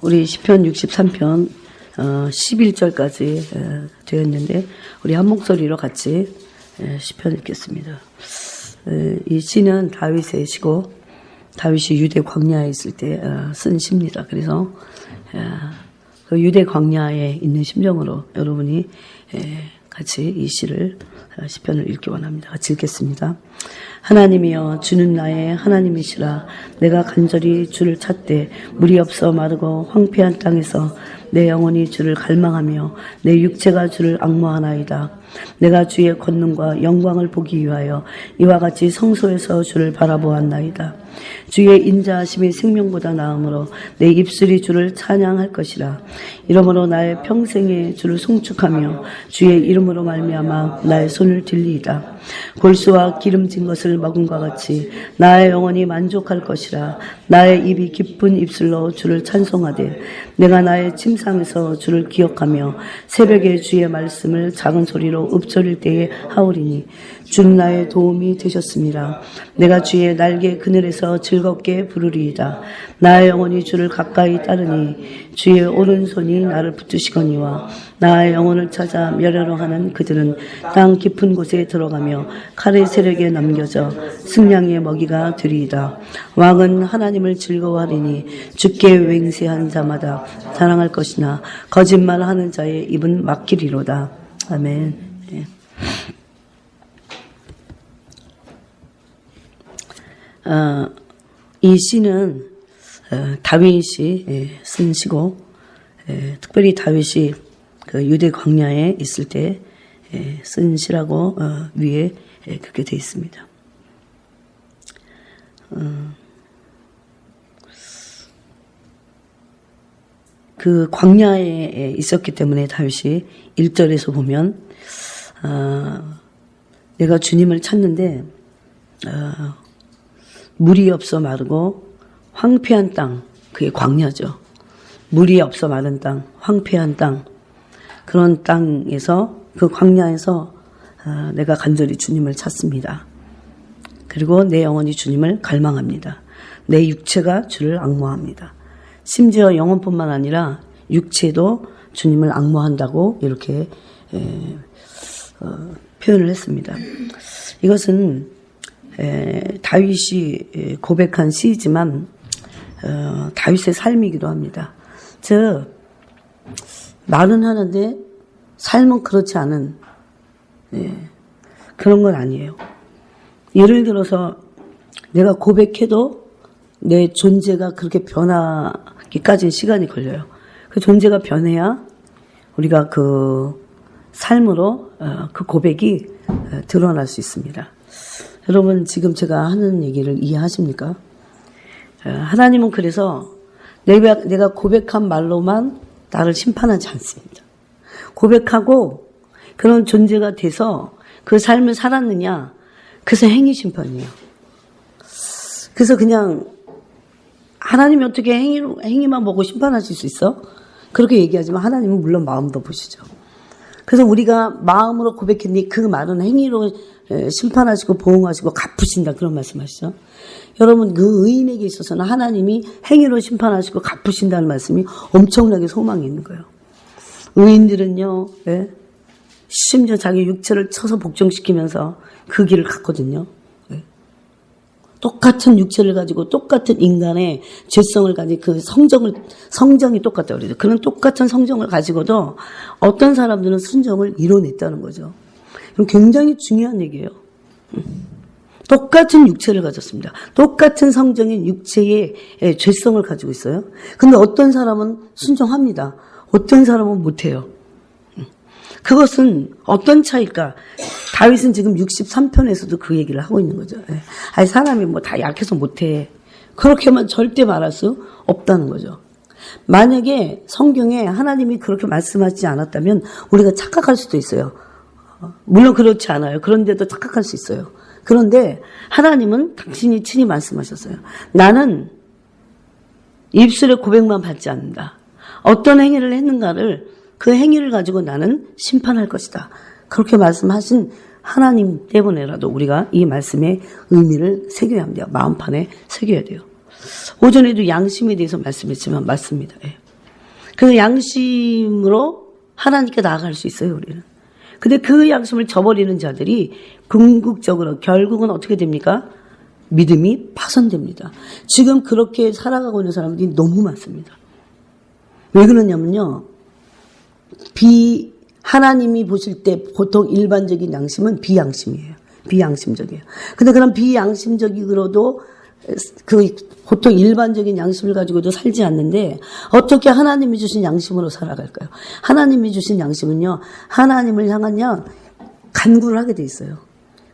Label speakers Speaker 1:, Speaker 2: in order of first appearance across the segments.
Speaker 1: 우리 시편 63편 11절까지 되었는데 우리 한 목소리로 같이 시편 읽겠습니다. 이 시는 다윗의 시고 다윗이 유대 광야에 있을 때 쓴 시입니다. 그래서 그 유대 광야에 있는 심정으로 여러분이 같이 이 시를 시편을 읽기 원합니다. 같이 읽겠습니다. 하나님이여 주는 나의 하나님이시라. 내가 간절히 주를 찾되 물이 없어 마르고 황폐한 땅에서 내 영혼이 주를 갈망하며 내 육체가 주를 앙모하나이다. 내가 주의 권능과 영광을 보기 위하여 이와 같이 성소에서 주를 바라보았나이다. 주의 인자하심이 생명보다 나으므로 내 입술이 주를 찬양할 것이라. 이러므로 나의 평생에 주를 송축하며 주의 이름으로 말미암아 나의 손을 들리이다. 골수와 기름진 것을 먹음과 같이 나의 영혼이 만족할 것이라. 나의 입이 기쁜 입술로 주를 찬송하되 내가 나의 침상에서 주를 기억하며 새벽에 주의 말씀을 작은 소리로 읊조릴 때에 하오리니 주는 나의 도움이 되셨습니다. 내가 주의 날개 그늘에서 즐겁게 부르리이다. 나의 영혼이 주를 가까이 따르니 주의 오른손이 나를 붙드시거니와 나의 영혼을 찾아 멸하려 하는 그들은 땅 깊은 곳에 들어가며 칼의 세력에 남겨져 승량의 먹이가 되리이다. 왕은 하나님을 즐거워하리니 주께 맹세한 자마다 자랑할 것이나 거짓말하는 자의 입은 막히리로다. 아멘. 네. 이 시는 다윗이 쓴 시고 특별히 다윗이 그 유대 광야에 있을 때 쓴 시라고 위에 그렇게 되어 있습니다. 그 광야에 있었기 때문에 다윗이 1절에서 보면 내가 주님을 찾는데 물이 없어 마르고 황폐한 땅, 그게 광야죠. 물이 없어 마른 땅, 황폐한 땅, 그런 땅에서 그 광야에서 내가 간절히 주님을 찾습니다. 그리고 내 영혼이 주님을 갈망합니다. 내 육체가 주를 앙모합니다. 심지어 영혼뿐만 아니라 육체도 주님을 앙모한다고 이렇게 표현을 했습니다. 이것은 다윗이 고백한 시이지만 다윗의 삶이기도 합니다. 즉 말은 하는데 삶은 그렇지 않은 그런 건 아니에요. 예를 들어서 내가 고백해도 내 존재가 그렇게 변하기까지 시간이 걸려요. 그 존재가 변해야 우리가 그 삶으로 그 고백이 드러날 수 있습니다. 여러분 지금 제가 하는 얘기를 이해하십니까? 하나님은 그래서 내가 고백한 말로만 나를 심판하지 않습니다. 고백하고 그런 존재가 돼서 그 삶을 살았느냐, 그래서 행위 심판이에요. 그래서 그냥 하나님이 어떻게 행위만 보고 심판하실 수 있어? 그렇게 얘기하지만 하나님은 물론 마음도 보시죠. 그래서 우리가 마음으로 고백했니 그 말은 행위로 심판하시고 보응하시고 갚으신다, 그런 말씀하시죠. 여러분 그 의인에게 있어서는 하나님이 행위로 심판하시고 갚으신다는 말씀이 엄청나게 소망이 있는 거예요. 의인들은요, 심지어 자기 육체를 쳐서 복종시키면서 그 길을 갔거든요. 똑같은 육체를 가지고 똑같은 인간의 죄성을 가진 그 성정이 똑같다고 그러죠. 그런 똑같은 성정을 가지고도 어떤 사람들은 순정을 이뤄냈다는 거죠. 그럼 굉장히 중요한 얘기예요. 똑같은 육체를 가졌습니다. 똑같은 성정인 육체의 죄성을 가지고 있어요. 근데 어떤 사람은 순종합니다. 어떤 사람은 못해요. 그것은 어떤 차이일까? 다윗은 지금 63편에서도 그 얘기를 하고 있는 거죠. 아니, 사람이 뭐 다 약해서 못해. 그렇게만 절대 말할 수 없다는 거죠. 만약에 성경에 하나님이 그렇게 말씀하지 않았다면 우리가 착각할 수도 있어요. 물론 그렇지 않아요. 그런데도 착각할 수 있어요. 그런데 하나님은 당신이 친히 말씀하셨어요. 나는 입술의 고백만 받지 않는다. 어떤 행위를 했는가를 그 행위를 가지고 나는 심판할 것이다. 그렇게 말씀하신 하나님 때문에라도 우리가 이 말씀의 의미를 새겨야 합니다. 마음판에 새겨야 돼요. 오전에도 양심에 대해서 말씀했지만 맞습니다. 그 양심으로 하나님께 나아갈 수 있어요, 우리는. 근데 그 양심을 저버리는 자들이 궁극적으로 결국은 어떻게 됩니까? 믿음이 파손됩니다. 지금 그렇게 살아가고 있는 사람들이 너무 많습니다. 왜 그러냐면요. 하나님이 보실 때 보통 일반적인 양심은 비양심이에요. 비양심적이에요. 근데 그런 비양심적으로도 보통 일반적인 양심을 가지고도 살지 않는데 어떻게 하나님이 주신 양심으로 살아갈까요? 하나님이 주신 양심은요. 하나님을 향한 간구를 하게 돼 있어요.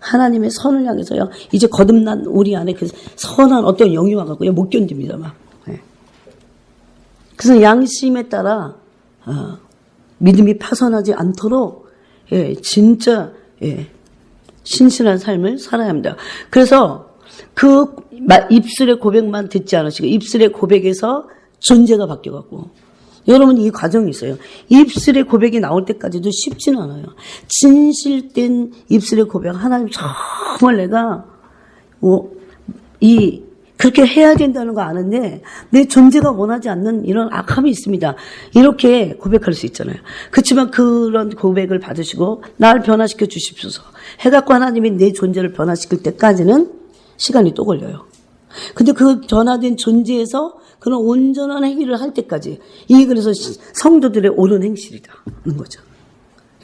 Speaker 1: 하나님의 선을 향해서요. 이제 거듭난 우리 안에 그 선한 어떤 영이 와갖고요. 못 견딥니다. 막. 네. 그래서 양심에 따라 믿음이 파손하지 않도록 진짜 신실한 삶을 살아야 합니다. 그래서 그 입술의 고백만 듣지 않으시고 입술의 고백에서 존재가 바뀌어갖고 여러분 이 과정이 있어요. 입술의 고백이 나올 때까지도 쉽지는 않아요. 진실된 입술의 고백 하나님 정말 내가 그렇게 해야 된다는 거 아는데 내 존재가 원하지 않는 이런 악함이 있습니다. 이렇게 고백할 수 있잖아요. 그렇지만 그런 고백을 받으시고 날 변화시켜 주십소서 해갖고 하나님이 내 존재를 변화시킬 때까지는 시간이 또 걸려요. 근데 그 변화된 존재에서 그런 온전한 행위를 할 때까지 이게 그래서 성도들의 옳은 행실이다는 거죠.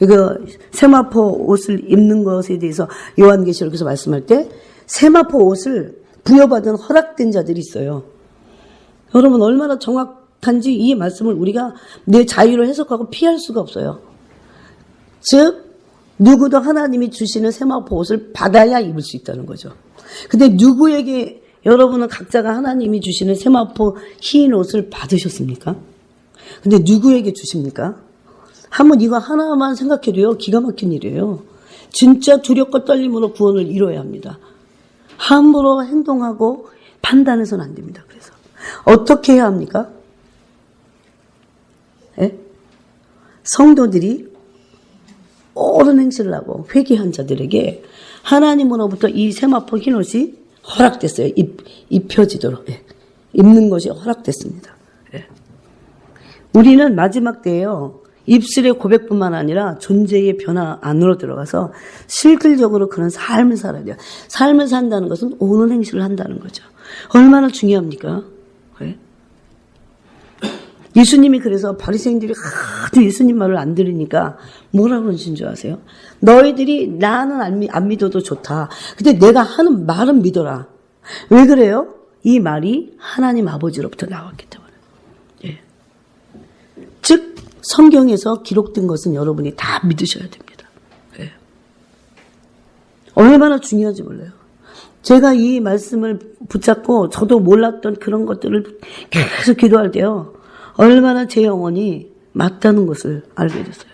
Speaker 1: 이거 세마포 옷을 입는 것에 대해서 요한계시록에서 말씀할 때 세마포 옷을 부여받은 허락된 자들이 있어요. 여러분 얼마나 정확한지 이 말씀을 우리가 내 자유로 해석하고 피할 수가 없어요. 즉 누구도 하나님이 주시는 세마포 옷을 받아야 입을 수 있다는 거죠. 근데 누구에게 여러분은 각자가 하나님이 주시는 세마포 흰 옷을 받으셨습니까? 근데 누구에게 주십니까? 한번 이거 하나만 생각해도요. 기가 막힌 일이에요. 진짜 두렵고 떨림으로 구원을 이뤄야 합니다. 함부로 행동하고 판단해서는 안 됩니다. 그래서 어떻게 해야 합니까? 성도들이 옳은 행실을 하고 회개한 자들에게 하나님으로부터 이 세마포 흰옷이 허락됐어요. 입혀지도록. 입는 것이 허락됐습니다. 우리는 마지막 때에요. 입술의 고백뿐만 아니라 존재의 변화 안으로 들어가서 실질적으로 그런 삶을 살아야 돼요. 삶을 산다는 것은 옳은 행실을 한다는 거죠. 얼마나 중요합니까? 예수님이 그래서 바리새인들이 하도 예수님 말을 안 들으니까 뭐라고 그러신 줄 아세요? 너희들이 나는 안 믿어도 좋다. 근데 내가 하는 말은 믿어라. 왜 그래요? 이 말이 하나님 아버지로부터 나왔기 때문에. 즉 성경에서 기록된 것은 여러분이 다 믿으셔야 됩니다. 얼마나 중요한지 몰라요. 제가 이 말씀을 붙잡고 저도 몰랐던 그런 것들을 계속 기도할 때요. 얼마나 제 영혼이 맞다는 것을 알게 됐어요.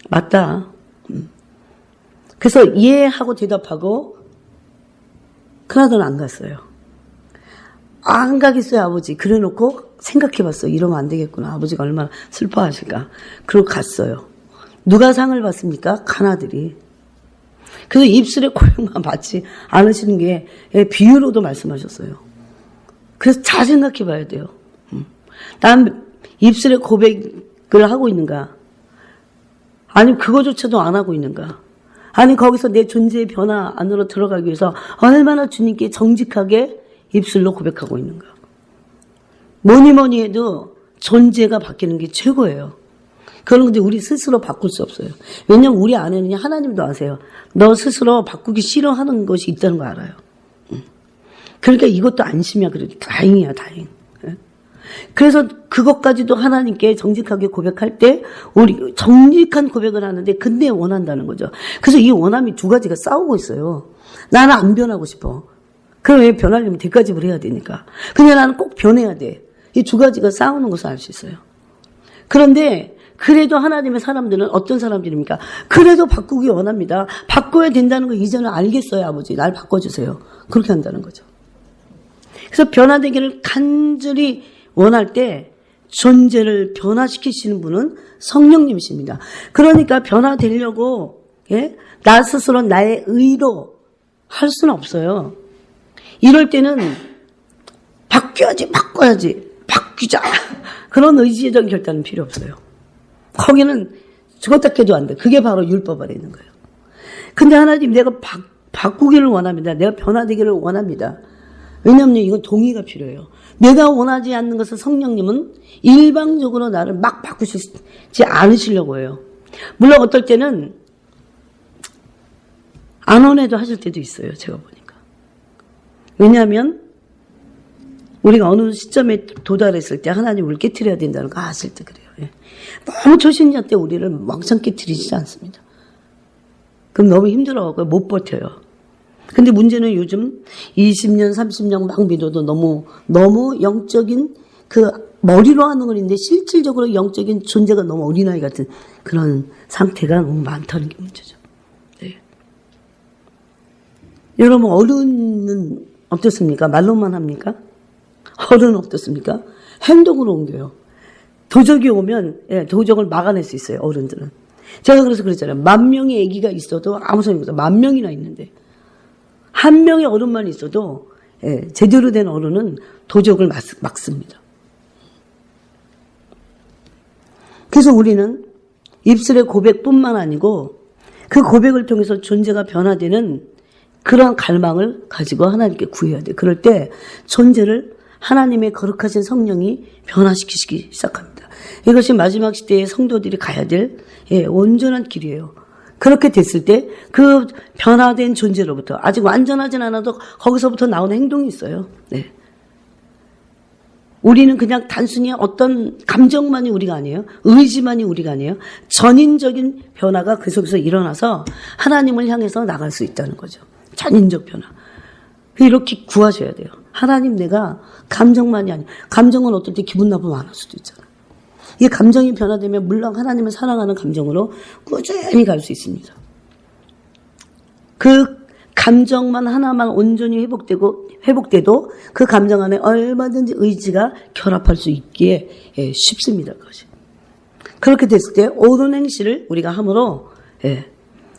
Speaker 1: 맞다. 그래서 예 하고 대답하고 그나저나 안 갔어요. 안 가겠어요 아버지. 그래놓고 생각해봤어요. 이러면 안 되겠구나. 아버지가 얼마나 슬퍼하실까. 그러고 갔어요. 누가 상을 받습니까? 가나들이. 그래서 입술에 고백만 받지 않으시는 게 비유로도 말씀하셨어요. 그래서 잘 생각해봐야 돼요. 난 입술에 고백을 하고 있는가? 아니면 그거조차도 안 하고 있는가? 아니 거기서 내 존재의 변화 안으로 들어가기 위해서 얼마나 주님께 정직하게 입술로 고백하고 있는가? 뭐니 해도 존재가 바뀌는 게 최고예요. 그런 건데 우리 스스로 바꿀 수 없어요. 왜냐하면 우리 안에는 하나님도 아세요. 너 스스로 바꾸기 싫어하는 것이 있다는 거 알아요. 그러니까 이것도 안심이야. 그래도 다행이야 다행. 그래서 그것까지도 하나님께 정직하게 고백할 때 우리 정직한 고백을 하는데 근데 원한다는 거죠. 그래서 이 원함이 두 가지가 싸우고 있어요. 나는 안 변하고 싶어. 그럼 왜 변하려면 대가집을 해야 되니까. 근데 나는 꼭 변해야 돼. 이 두 가지가 싸우는 것을 알 수 있어요. 그런데 그래도 하나님의 사람들은 어떤 사람들입니까? 그래도 바꾸기 원합니다. 바꿔야 된다는 거 이제는 알겠어요 아버지. 날 바꿔주세요. 그렇게 한다는 거죠. 그래서 변화되기를 간절히 원할 때 존재를 변화시키시는 분은 성령님이십니다. 그러니까 변화되려고 나 스스로 나의 의로 할 수는 없어요. 이럴 때는 바꿔야지 바뀌자. 그런 의지적 결단은 필요 없어요. 거기는 죽었다 깨도 안 돼. 그게 바로 율법 안에 있는 거예요. 근데 하나님 내가 바꾸기를 원합니다. 내가 변화되기를 원합니다. 왜냐하면 이건 동의가 필요해요. 내가 원하지 않는 것을 성령님은 일방적으로 나를 막 바꾸시지 않으시려고 해요. 물론 어떨 때는 안 원해도 하실 때도 있어요. 제가 보니까. 왜냐하면 우리가 어느 시점에 도달했을 때 하나님을 깨트려야 된다는 거 아실 때 그래요. 예. 너무 초신자 때 우리를 왕창 깨트리지 않습니다. 그럼 너무 힘들어갖고 못 버텨요. 근데 문제는 요즘 20년, 30년 막 믿어도 너무 영적인 그 머리로 하는 건 있는데 실질적으로 영적인 존재가 너무 어린아이 같은 그런 상태가 너무 많다는 게 문제죠. 네. 여러분 어른은 어떻습니까? 말로만 합니까? 어른은 어떻습니까? 행동으로 옮겨요. 도적이 오면 도적을 막아낼 수 있어요. 어른들은. 제가 그래서 그랬잖아요. 10,000명의 아기가 있어도 아무 소용이 없어요. 10,000명이나 있는데 한 명의 어른만 있어도 제대로 된 어른은 도적을 막습니다. 그래서 우리는 입술의 고백뿐만 아니고 그 고백을 통해서 존재가 변화되는 그런 갈망을 가지고 하나님께 구해야 돼요. 그럴 때 존재를 하나님의 거룩하신 성령이 변화시키기 시작합니다. 이것이 마지막 시대에 성도들이 가야 될 온전한 길이에요. 그렇게 됐을 때 그 변화된 존재로부터 아직 완전하진 않아도 거기서부터 나오는 행동이 있어요. 네. 우리는 그냥 단순히 어떤 감정만이 우리가 아니에요. 의지만이 우리가 아니에요. 전인적인 변화가 그 속에서 일어나서 하나님을 향해서 나갈 수 있다는 거죠. 전인적 변화. 이렇게 구하셔야 돼요. 하나님 내가 감정만이 아니에요. 감정은 어떨 때 기분 나쁘면 안 할 수도 있잖아요. 이 감정이 변화되면 물론 하나님을 사랑하는 감정으로 꾸준히 갈 수 있습니다. 그 감정만 하나만 온전히 회복돼도 그 감정 안에 얼마든지 의지가 결합할 수 있기에 쉽습니다. 그것이. 그렇게 됐을 때 옳은 행실을 우리가 함으로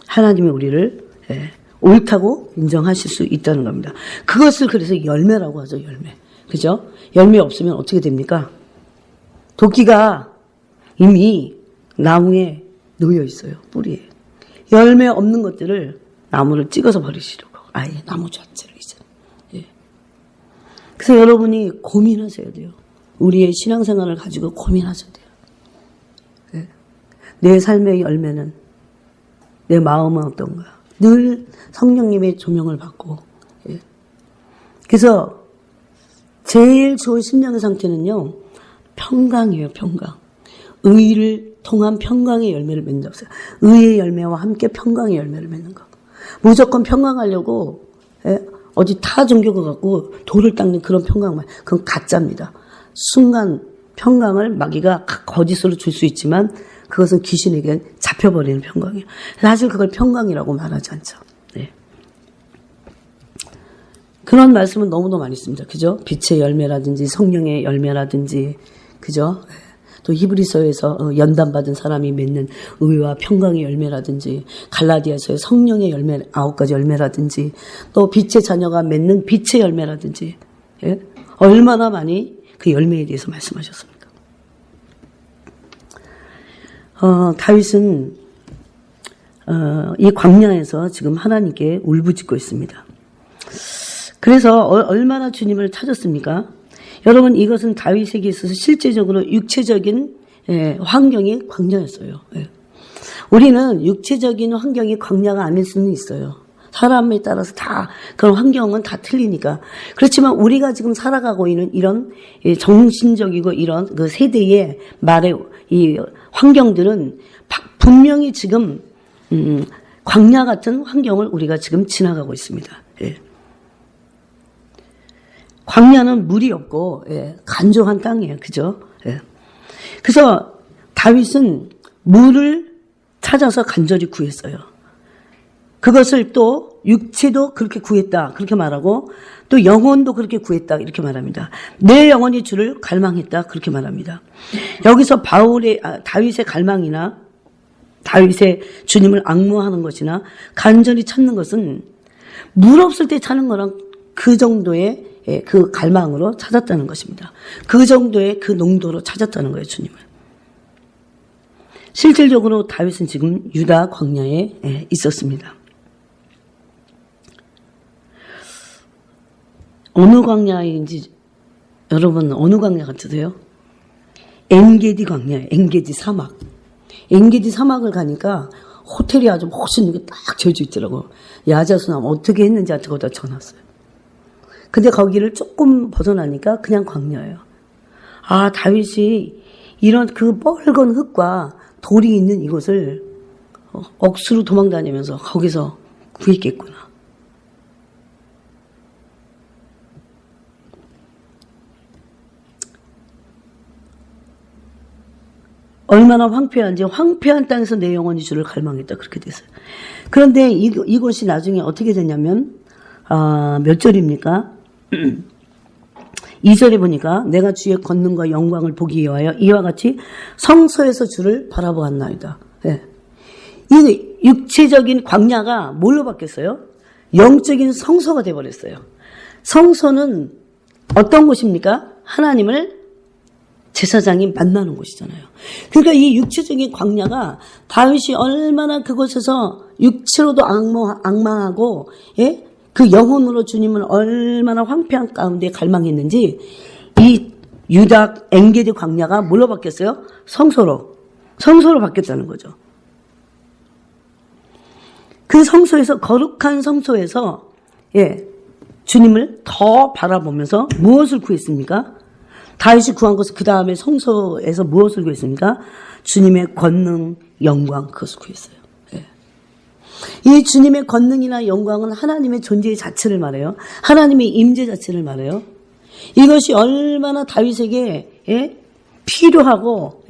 Speaker 1: 하나님이 우리를 옳다고 인정하실 수 있다는 겁니다. 그것을 그래서 열매라고 하죠. 열매. 그죠? 열매 없으면 어떻게 됩니까? 도끼가 이미 나무에 놓여 있어요. 뿌리에. 열매 없는 것들을 나무를 찍어서 버리시려고. 아예 나무 자체를 이제. 예. 그래서 여러분이 고민하셔야 돼요. 우리의 신앙생활을 가지고 고민하셔야 돼요. 예. 내 삶의 열매는 내 마음은 어떤가. 늘 성령님의 조명을 받고. 예. 그래서 제일 좋은 심령의 상태는요. 평강이에요. 평강. 의를 통한 평강의 열매를 맺는다고 했어요. 의의 열매와 함께 평강의 열매를 맺는 거. 무조건 평강하려고 어디 타 종교가 갖고 돌을 닦는 그런 평강만. 그건 가짜입니다. 순간 평강을 마귀가 거짓으로 줄 수 있지만 그것은 귀신에게 잡혀버리는 평강이에요. 사실 그걸 평강이라고 말하지 않죠. 네. 그런 말씀은 너무너무 많이 있습니다. 그죠? 빛의 열매라든지 성령의 열매라든지 그죠? 또 히브리서에서 연단받은 사람이 맺는 의와 평강의 열매라든지 갈라디아서의 성령의 열매 9가지 열매라든지 또 빛의 자녀가 맺는 빛의 열매라든지 예? 얼마나 많이 그 열매에 대해서 말씀하셨습니까? 다윗은 이 광야에서 지금 하나님께 울부짖고 있습니다. 그래서 얼마나 주님을 찾았습니까? 여러분 이것은 다윗에게 있어서 실제적으로 육체적인 환경이 광야였어요. 우리는 육체적인 환경이 광야가 아닐 수는 있어요. 사람에 따라서 다 그런 환경은 다 틀리니까. 그렇지만 우리가 지금 살아가고 있는 이런 정신적이고 이런 그 세대의 말의 이 환경들은 분명히 지금 광야 같은 환경을 우리가 지금 지나가고 있습니다. 광야는 물이 없고 간조한 땅이에요. 그죠? 그래서 다윗은 물을 찾아서 간절히 구했어요. 그것을 또 육체도 그렇게 구했다. 그렇게 말하고 또 영혼도 그렇게 구했다. 이렇게 말합니다. 내 영혼이 주를 갈망했다. 그렇게 말합니다. 여기서 다윗의 갈망이나 다윗의 주님을 앙모하는 것이나 간절히 찾는 것은 물 없을 때 찾는 거랑 그 정도의 그 갈망으로 찾았다는 것입니다. 그 정도의 그 농도로 찾았다는 거예요, 주님을. 실질적으로 다윗은 지금 유다 광야에 있었습니다. 어느 광야인지 여러분 어느 광야 같으세요? 엔게디 광야예요. 엔게디 사막. 엔게디 사막을 가니까 호텔이 아주 멋있는 게 딱 지어져 있더라고. 야자수남 어떻게 했는지 하여튼 거기다 쳐놨어요. 근데 거기를 조금 벗어나니까 그냥 광야예요. 아, 다윗이 이런 그 뻘건 흙과 돌이 있는 이곳을 억수로 도망다니면서 거기서 구했겠구나. 얼마나 황폐한지 황폐한 땅에서 내 영혼이 주를 갈망했다 그렇게 됐어요. 그런데 이곳이 나중에 어떻게 됐냐면 몇 절입니까? 2절에 보니까 내가 주의 권능과 영광을 보기 위하여 이와 같이 성소에서 주를 바라보았나이다. 네. 이 육체적인 광야가 뭘로 바뀌었어요? 영적인 성소가 되어버렸어요. 성소는 어떤 곳입니까? 하나님을 제사장이 만나는 곳이잖아요. 그러니까 이 육체적인 광야가 다윗이 얼마나 그곳에서 육체로도 악망하고 그 영혼으로 주님을 얼마나 황폐한 가운데 갈망했는지 이 유다 엔게디 광야가 뭘로 바뀌었어요? 성소로 바뀌었다는 거죠. 그 성소에서 거룩한 성소에서 주님을 더 바라보면서 무엇을 구했습니까? 다윗이 구한 것은 그 다음에 성소에서 무엇을 구했습니까? 주님의 권능, 영광 그것을 구했어요. 이 주님의 권능이나 영광은 하나님의 존재 자체를 말해요. 하나님의 임재 자체를 말해요. 이것이 얼마나 다윗에게 필요하고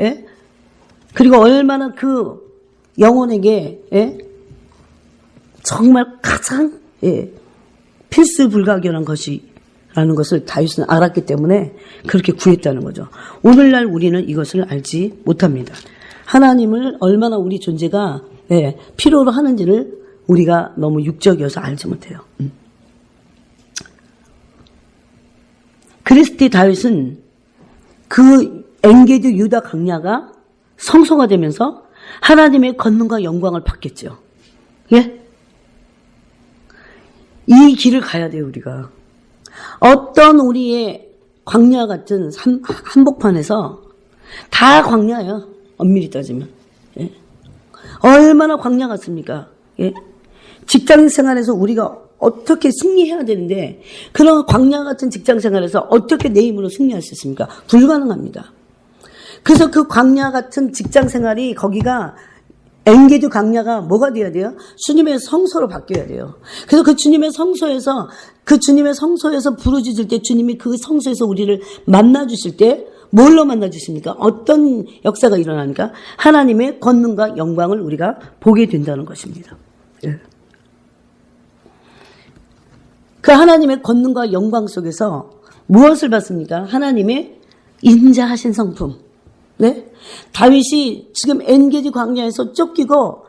Speaker 1: 그리고 얼마나 그 영혼에게 정말 가장 필수불가결한 것이라는 것을 다윗은 알았기 때문에 그렇게 구했다는 거죠. 오늘날 우리는 이것을 알지 못합니다. 하나님을 얼마나 우리 존재가 필요로 하는지를 우리가 너무 육적이어서 알지 못해요. 그리스도의 다윗은 그 엔게디 유다 광야가 성소가 되면서 하나님의 권능과 영광을 받겠죠. 예? 이 길을 가야 돼요, 우리가. 어떤 우리의 광야 같은 한복판에서 다 광야예요. 엄밀히 따지면. 예? 얼마나 광야 같습니까? 예? 직장 생활에서 우리가 어떻게 승리해야 되는데 그런 광야 같은 직장 생활에서 어떻게 내 힘으로 승리할 수 있습니까? 불가능합니다. 그래서 그 광야 같은 직장 생활이 거기가 엔게디 광야가 뭐가 돼야 돼요? 주님의 성소로 바뀌어야 돼요. 그래서 그 주님의 성소에서 부르짖을 때 주님이 그 성소에서 우리를 만나주실 때 뭘로 만나주십니까? 어떤 역사가 일어나니까? 하나님의 권능과 영광을 우리가 보게 된다는 것입니다. 예. 그 하나님의 권능과 영광 속에서 무엇을 받습니까? 하나님의 인자하신 성품. 네? 다윗이 지금 엔게디 광야에서 쫓기고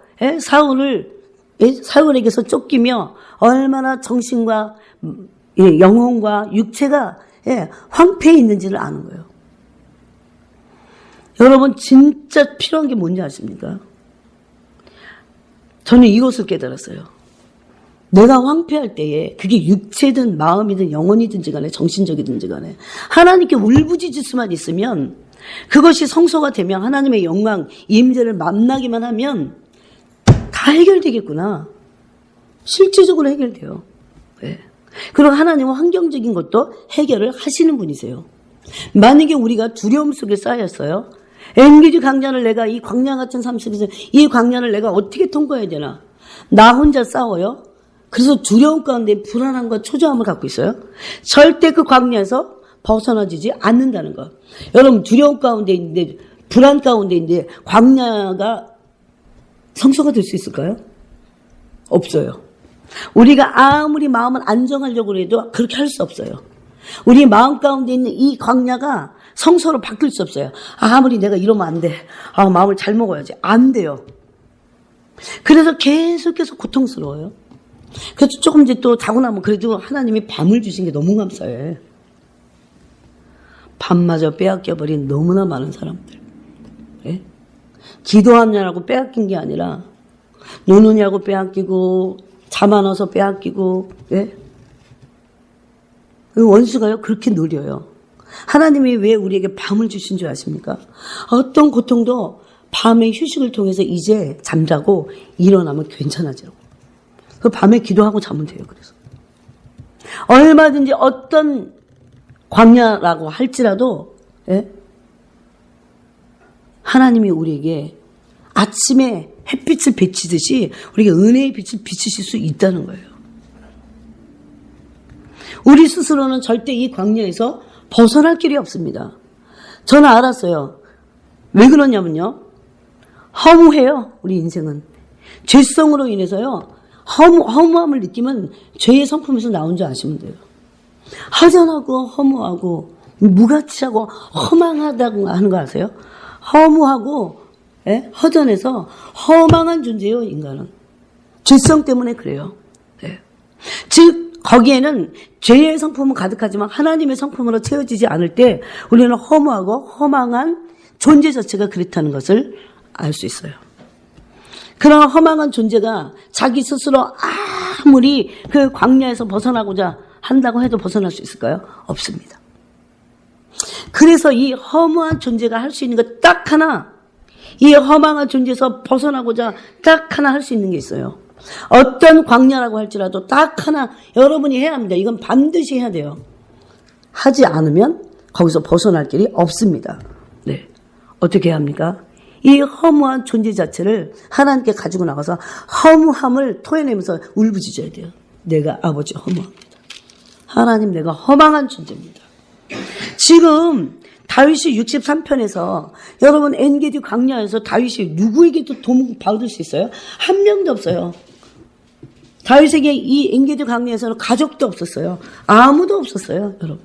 Speaker 1: 사울에게서 쫓기며 얼마나 정신과 영혼과 육체가 황폐해 있는지를 아는 거예요. 여러분 진짜 필요한 게 뭔지 아십니까? 저는 이것을 깨달았어요. 내가 황폐할 때에 그게 육체든 마음이든 영혼이든지 간에 정신적이든지 간에 하나님께 울부짖을 수만 있으면 그것이 성소가 되면 하나님의 영광, 임재를 만나기만 하면 다 해결되겠구나. 실질적으로 해결돼요. 네. 그리고 하나님은 환경적인 것도 해결을 하시는 분이세요. 만약에 우리가 두려움 속에 쌓였어요. 엔게디 광야를 내가 이 광야 같은 삶 속에서 이 광야를 내가 어떻게 통과해야 되나. 나 혼자 싸워요. 그래서 두려움 가운데 불안함과 초조함을 갖고 있어요. 절대 그 광야에서 벗어나지지 않는다는 것. 여러분 두려움 가운데 있는데 불안 가운데 있는데 광야가 성소가 될 수 있을까요? 없어요. 우리가 아무리 마음을 안정하려고 해도 그렇게 할 수 없어요. 우리 마음 가운데 있는 이 광야가 성소로 바뀔 수 없어요. 아무리 내가 이러면 안 돼. 마음을 잘 먹어야지. 안 돼요. 그래서 계속해서 고통스러워요. 그래서 조금 이제 또 자고 나면 그래도 하나님이 밤을 주신 게 너무 감사해. 밤마저 빼앗겨버린 너무나 많은 사람들. 예? 기도하느냐고 빼앗긴 게 아니라 노느냐고 빼앗기고 잠 안 와서 빼앗기고. 예? 원수가요 그렇게 노려요. 하나님이 왜 우리에게 밤을 주신 줄 아십니까? 어떤 고통도 밤의 휴식을 통해서 이제 잠자고 일어나면 괜찮아지라고. 그 밤에 기도하고 자면 돼요. 그래서 얼마든지 어떤 광야라고 할지라도 예? 하나님이 우리에게 아침에 햇빛을 비치듯이 우리에게 은혜의 빛을 비치실 수 있다는 거예요. 우리 스스로는 절대 이 광야에서 벗어날 길이 없습니다. 저는 알았어요. 왜 그러냐면요. 허무해요. 우리 인생은. 죄성으로 인해서요. 허무함을 느끼면 죄의 성품에서 나온 줄 아시면 돼요. 허전하고 허무하고 무가치하고 허망하다고 하는 거 아세요? 허무하고 예? 허전해서 허망한 존재예요. 인간은. 죄성 때문에 그래요. 예. 즉 거기에는 죄의 성품은 가득하지만 하나님의 성품으로 채워지지 않을 때 우리는 허무하고 허망한 존재 자체가 그렇다는 것을 알 수 있어요. 그런 허망한 존재가 자기 스스로 아무리 그 광야에서 벗어나고자 한다고 해도 벗어날 수 있을까요? 없습니다. 그래서 이 허무한 존재가 할 수 있는 것 딱 하나, 이 허망한 존재에서 벗어나고자 딱 하나 할 수 있는 게 있어요. 어떤 광야라고 할지라도 딱 하나 여러분이 해야 합니다. 이건 반드시 해야 돼요. 하지 않으면 거기서 벗어날 길이 없습니다. 네. 어떻게 해야 합니까? 이 허무한 존재 자체를 하나님께 가지고 나가서 허무함을 토해내면서 울부짖어야 돼요. 내가 아버지 허무합니다. 하나님 내가 허망한 존재입니다. 지금 다윗이 63편에서 여러분 엔게디 광야에서 다윗이 누구에게도 도움 받을 수 있어요? 한 명도 없어요. 다윗에게 이 엔게디 광야에서는 가족도 없었어요. 아무도 없었어요. 여러분.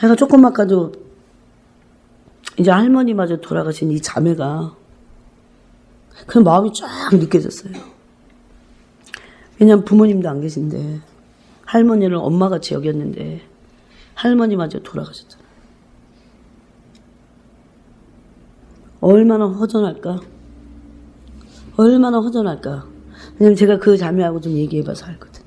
Speaker 1: 제가 조금 아까도 이제 할머니마저 돌아가신 이 자매가 그 마음이 쫙 느껴졌어요. 왜냐하면 부모님도 안 계신데 할머니를 엄마같이 여겼는데 할머니마저 돌아가셨잖아요. 얼마나 허전할까? 얼마나 허전할까? 왜냐면 제가 그 자매하고 좀 얘기해봐서 알거든.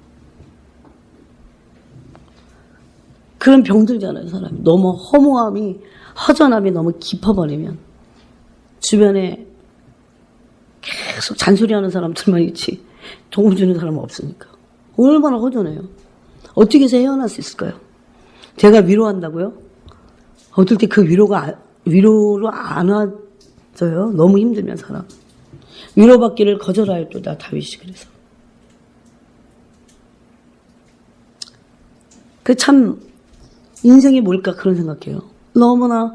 Speaker 1: 그런 병들잖아요, 사람이. 너무 허무함이, 허전함이 너무 깊어버리면 주변에 계속 잔소리하는 사람들만 있지 도움 주는 사람은 없으니까. 얼마나 허전해요. 어떻게 해서 헤어날 수 있을까요? 제가 위로한다고요? 어떨 때 그 위로로 안 와져요. 너무 힘들면 사람. 위로받기를 거절하였도다, 다윗이 그래서. 참, 인생이 뭘까 그런 생각해요. 너무나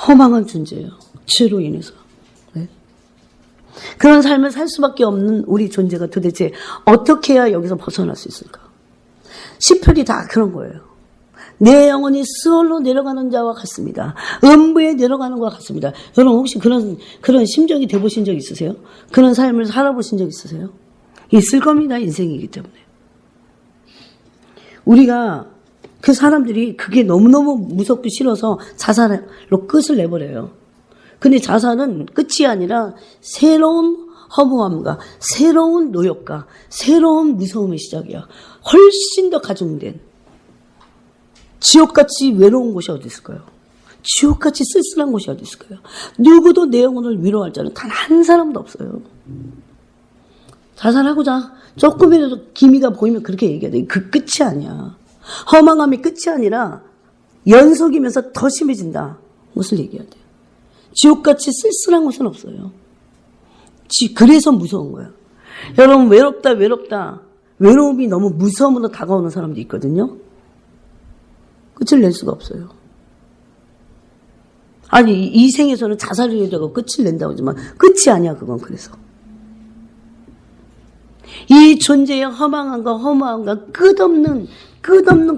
Speaker 1: 허망한 존재예요. 죄로 인해서. 네? 그런 삶을 살 수밖에 없는 우리 존재가 도대체 어떻게 해야 여기서 벗어날 수 있을까? 시편이 다 그런 거예요. 내 영혼이 스올로 내려가는 자와 같습니다. 음부에 내려가는 것과 같습니다. 여러분 혹시 그런 심정이 돼보신 적 있으세요? 그런 삶을 살아보신 적 있으세요? 있을 겁니다. 인생이기 때문에. 우리가 그 사람들이 그게 너무너무 무섭고 싫어서 자살로 끝을 내버려요. 근데 자살은 끝이 아니라 새로운 허무함과 새로운 노역과 새로운 무서움의 시작이야. 훨씬 더 가중된. 지옥같이 외로운 곳이 어디 있을까요? 지옥같이 쓸쓸한 곳이 어디 있을까요? 누구도 내 영혼을 위로할 자는 단 한 사람도 없어요. 자살하고자 조금이라도 기미가 보이면 그렇게 얘기해야 돼. 그 끝이 아니야. 허망함이 끝이 아니라 연속이면서 더 심해진다. 무엇을 얘기해야 돼요? 지옥같이 쓸쓸한 곳은 없어요. 그래서 무서운 거예요. 여러분 외롭다. 외로움이 너무 무서움으로 다가오는 사람도 있거든요. 끝을 낼 수가 없어요. 아니 이 생에서는 자살을 해도 끝을 낸다고 하지만 끝이 아니야 그건. 그래서 이 존재의 허망함과 허무함과 끝없는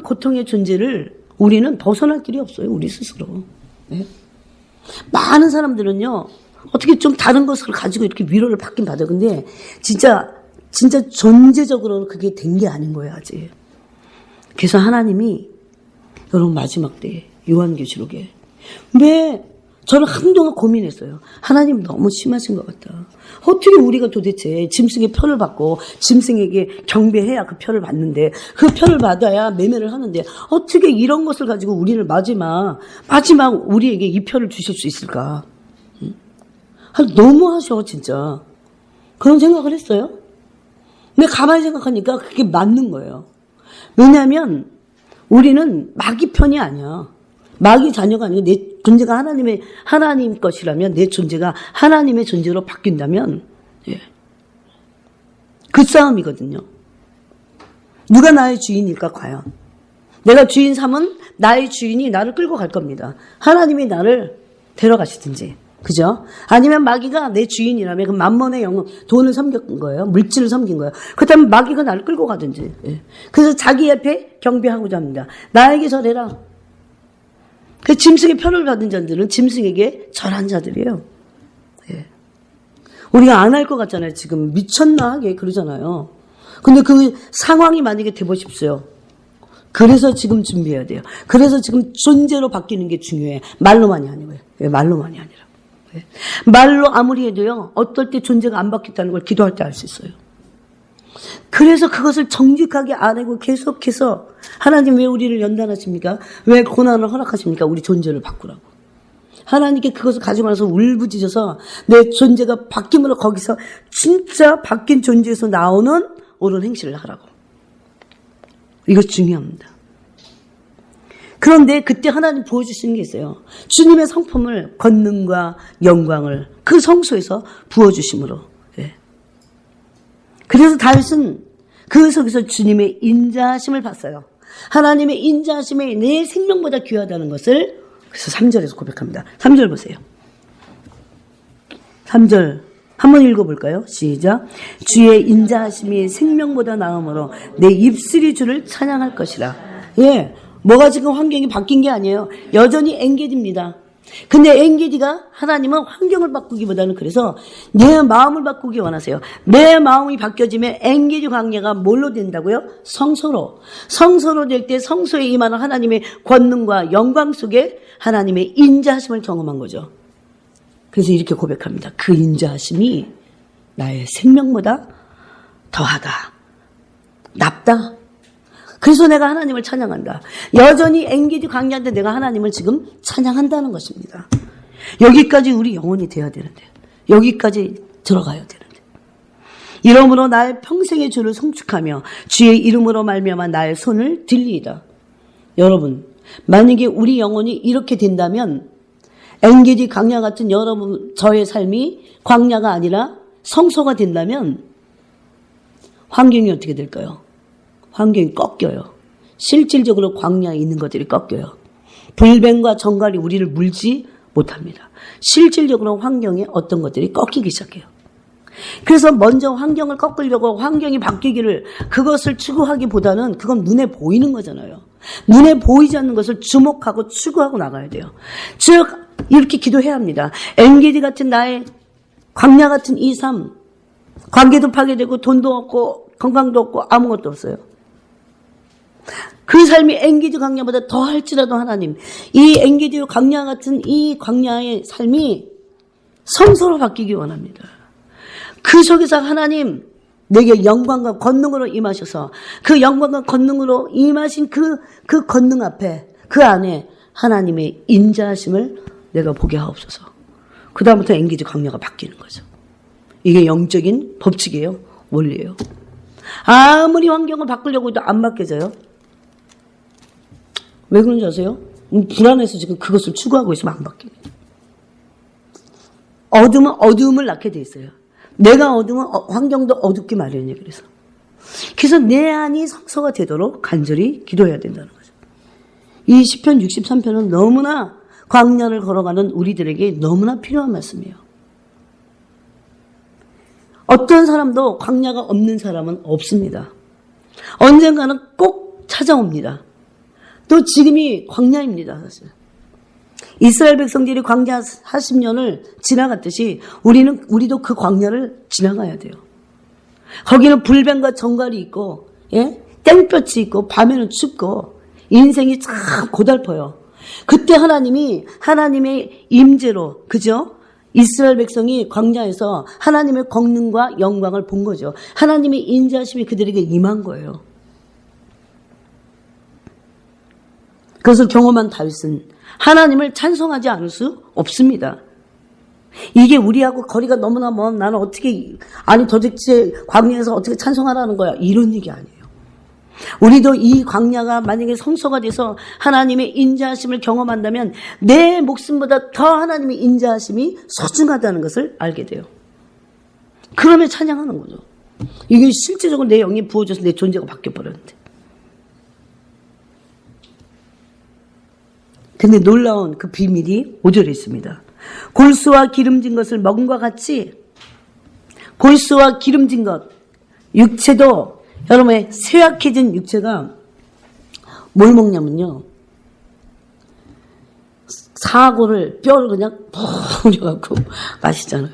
Speaker 1: 고통의 존재를 우리는 벗어날 길이 없어요. 우리 스스로. 네? 많은 사람들은요. 어떻게 좀 다른 것을 가지고 이렇게 위로를 받긴 받아. 근데 진짜 존재적으로는 그게 된 게 아닌 거예요, 아직. 그래서 하나님이 여러분 마지막 때 요한계시록에 왜 저는 한동안 고민했어요. 하나님 너무 심하신 것 같다. 어떻게 우리가 도대체 짐승의 표를 받고 짐승에게 경배해야 그 표를 받는데 그 표를 받아야 매매를 하는데 어떻게 이런 것을 가지고 우리를 마지막 우리에게 이 표를 주실 수 있을까? 너무하셔 진짜. 그런 생각을 했어요. 근데 가만히 생각하니까 그게 맞는 거예요. 왜냐하면 우리는 마귀 편이 아니야. 마귀 자녀가 아니고 내 존재가 하나님 것이라면 내 존재가 하나님의 존재로 바뀐다면 그 싸움이거든요. 누가 나의 주인일까 과연. 내가 주인 삼은 나의 주인이 나를 끌고 갈 겁니다. 하나님이 나를 데려가시든지. 그죠? 아니면 마귀가 내 주인이라면 그 만몬의 영혼, 돈을 섬긴 거예요. 물질을 섬긴 거예요. 그렇다면 마귀가 나를 끌고 가든지. 그래서 자기 앞에 경배하고자 합니다. 나에게 절해라. 그 짐승의 표를 받은 자들은 짐승에게 절한 자들이에요. 우리가 안 할 것 같잖아요. 지금 미쳤나 하게 그러잖아요. 근데 그 상황이 만약에 돼보십시오. 그래서 지금 준비해야 돼요. 그래서 지금 존재로 바뀌는 게 중요해. 말로만이 아니고요. 말로만이 아니라. 말로 아무리 해도요, 어떨 때 존재가 안 바뀌었다는 걸 기도할 때 알 수 있어요. 그래서 그것을 정직하게 안 하고 계속해서 하나님 왜 우리를 연단하십니까? 왜 고난을 허락하십니까? 우리 존재를 바꾸라고. 하나님께 그것을 가지고 나서 울부짖어서 내 존재가 바뀜으로 거기서 진짜 바뀐 존재에서 나오는 옳은 행실을 하라고. 이거 중요합니다. 그런데 그때 하나님 부어주시는 게 있어요. 주님의 성품을, 권능과 영광을 그 성소에서 부어주심으로. 그래서 다윗은 그 속에서 주님의 인자하심을 봤어요. 하나님의 인자하심이 내 생명보다 귀하다는 것을 그래서 3절에서 고백합니다. 3절 보세요. 3절 한번 읽어볼까요? 시작. 주의 인자하심이 생명보다 나음으로 내 입술이 주를 찬양할 것이라. 뭐가 지금 환경이 바뀐 게 아니에요. 여전히 엔게디입니다. 근데 엔게디가 하나님은 환경을 바꾸기보다는 그래서 내 마음을 바꾸기 원하세요. 내 마음이 바뀌어지면 엔게디 광야가 뭘로 된다고요? 성소로. 성소로 될 때 성소에 임하는 하나님의 권능과 영광 속에 하나님의 인자하심을 경험한 거죠. 그래서 이렇게 고백합니다. 그 인자하심이 나의 생명보다 더하다. 납다. 그래서 내가 하나님을 찬양한다. 여전히 엔게디 광야인데 내가 하나님을 지금 찬양한다는 것입니다. 여기까지 우리 영혼이 돼야 되는데, 여기까지 들어가야 되는데. 이러므로 나의 평생의 주를 송축하며 주의 이름으로 말미암아 나의 손을 들리이다. 여러분, 만약에 우리 영혼이 이렇게 된다면 엔게디 광야 같은 여러분 저의 삶이 광야가 아니라 성소가 된다면 환경이 어떻게 될까요? 환경이 꺾여요. 실질적으로 광야에 있는 것들이 꺾여요. 불뱀과 정갈이 우리를 물지 못합니다. 실질적으로 환경에 어떤 것들이 꺾이기 시작해요. 그래서 먼저 환경을 꺾으려고 환경이 바뀌기를 그것을 추구하기보다는 그건 눈에 보이는 거잖아요. 눈에 보이지 않는 것을 주목하고 추구하고 나가야 돼요. 즉 이렇게 기도해야 합니다. 엔게디 같은 나의 광야 같은 이 삶, 관계도 파괴되고 돈도 없고 건강도 없고 아무것도 없어요. 그 삶이 엔게디 광야보다 더 할지라도 하나님, 이 엔게디 광야 같은 이 광야의 삶이 성소로 바뀌기 원합니다. 그 속에서 하나님 내게 영광과 권능으로 임하셔서 그 영광과 권능으로 임하신 그 권능 앞에 그 안에 하나님의 인자하심을 내가 보게 하옵소서. 그 다음부터 엔게디 광야가 바뀌는 거죠. 이게 영적인 법칙이에요. 원리예요. 아무리 환경을 바꾸려고 해도 안 바뀌어져요. 왜 그런지 아세요? 불안해서 지금 그것을 추구하고 있으면 안 바뀝니다. 어둠은 어두움을 낳게 돼 있어요. 내가 어두우면 환경도 어둡기 마련이에요. 그래서 내 안이 성소가 되도록 간절히 기도해야 된다는 거죠. 이 시편 63편은 너무나 광야를 걸어가는 우리들에게 너무나 필요한 말씀이에요. 어떤 사람도 광야가 없는 사람은 없습니다. 언젠가는 꼭 찾아옵니다. 또 지금이 광야입니다. 사실. 이스라엘 백성들이 광야 40년을 지나갔듯이 우리도 그 광야를 지나가야 돼요. 거기는 불뱀과 정갈이 있고, 예? 땡볕이 있고, 밤에는 춥고, 인생이 참 고달퍼요. 그때 하나님의 임재로, 그죠? 이스라엘 백성이 광야에서 하나님의 권능과 영광을 본 거죠. 하나님의 인자하심이 그들에게 임한 거예요. 그것을 경험한 다윗은 하나님을 찬송하지 않을 수 없습니다. 이게 우리하고 거리가 너무나 먼 나는 어떻게, 아니 도대체 광야에서 어떻게 찬송하라는 거야. 이런 얘기 아니에요. 우리도 이 광야가 만약에 성소가 돼서 하나님의 인자하심을 경험한다면 내 목숨보다 더 하나님의 인자하심이 소중하다는 것을 알게 돼요. 그러면 찬양하는 거죠. 이게 실제적으로 내 영이 부어져서 내 존재가 바뀌어버렸는데. 근데 놀라운 그 비밀이 5절에 있습니다. 골수와 기름진 것을 먹은과 같이 골수와 기름진 것, 육체도 여러분의 쇠약해진 육체가 뭘 먹냐면요. 사고를 뼈를 그냥 뿌려갖고 마시잖아요.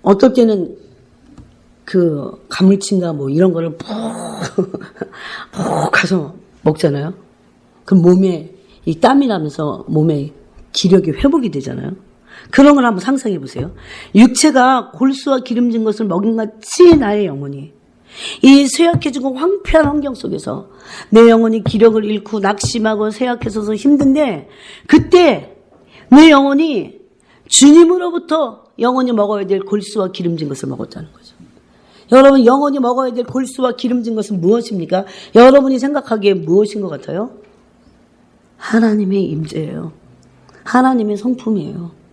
Speaker 1: 어떨 때는 그 가물친가 뭐 이런 거를 푹 가서 먹잖아요. 그 몸에 이 땀이 나면서 몸에 기력이 회복이 되잖아요. 그런 걸 한번 상상해 보세요. 육체가 골수와 기름진 것을 먹은 같이 나의 영혼이 이 쇠약해지고 황폐한 환경 속에서 내 영혼이 기력을 잃고 낙심하고 쇠약해져서 힘든데 그때 내 영혼이 주님으로부터 영혼이 먹어야 될 골수와 기름진 것을 먹었다는 거죠. 여러분 영혼이 먹어야 될 골수와 기름진 것은 무엇입니까? 여러분이 생각하기에 무엇인 것 같아요? 하나님의 임재예요. 하나님의 성품이에요.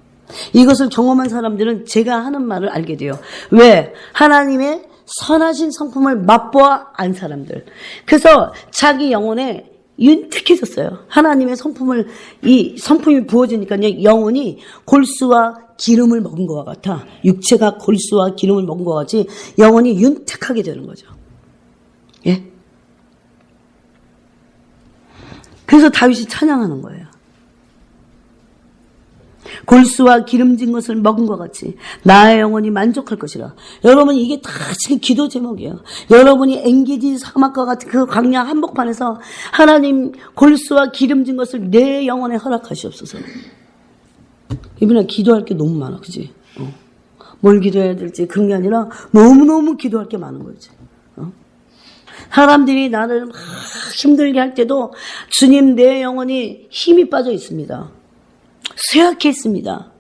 Speaker 1: 이것을 경험한 사람들은 제가 하는 말을 알게 돼요. 왜? 하나님의 선하신 성품을 맛보아 안 사람들. 그래서 자기 영혼에 윤택해졌어요. 하나님의 이 성품이 부어지니까요. 영혼이 골수와 기름을 먹은 것과 같아. 육체가 골수와 기름을 먹은 것과 같이 영혼이 윤택하게 되는 거죠. 예? 그래서 다윗이 찬양하는 거예요. 골수와 기름진 것을 먹은 것 같이 나의 영혼이 만족할 것이라. 여러분 이게 다 지금 기도 제목이에요. 여러분이 엔게디 사막과 같은 그 광야 한복판에서 하나님 골수와 기름진 것을 내 영혼에 허락하시옵소서. 이번에 기도할 게 너무 많아, 그지? 뭘 기도해야 될지 그런 게 아니라 너무너무 기도할 게 많은 거지. 사람들이 나를 막 힘들게 할 때도 주님 내 영혼이 힘이 빠져 있습니다. 쇠약해 있습니다.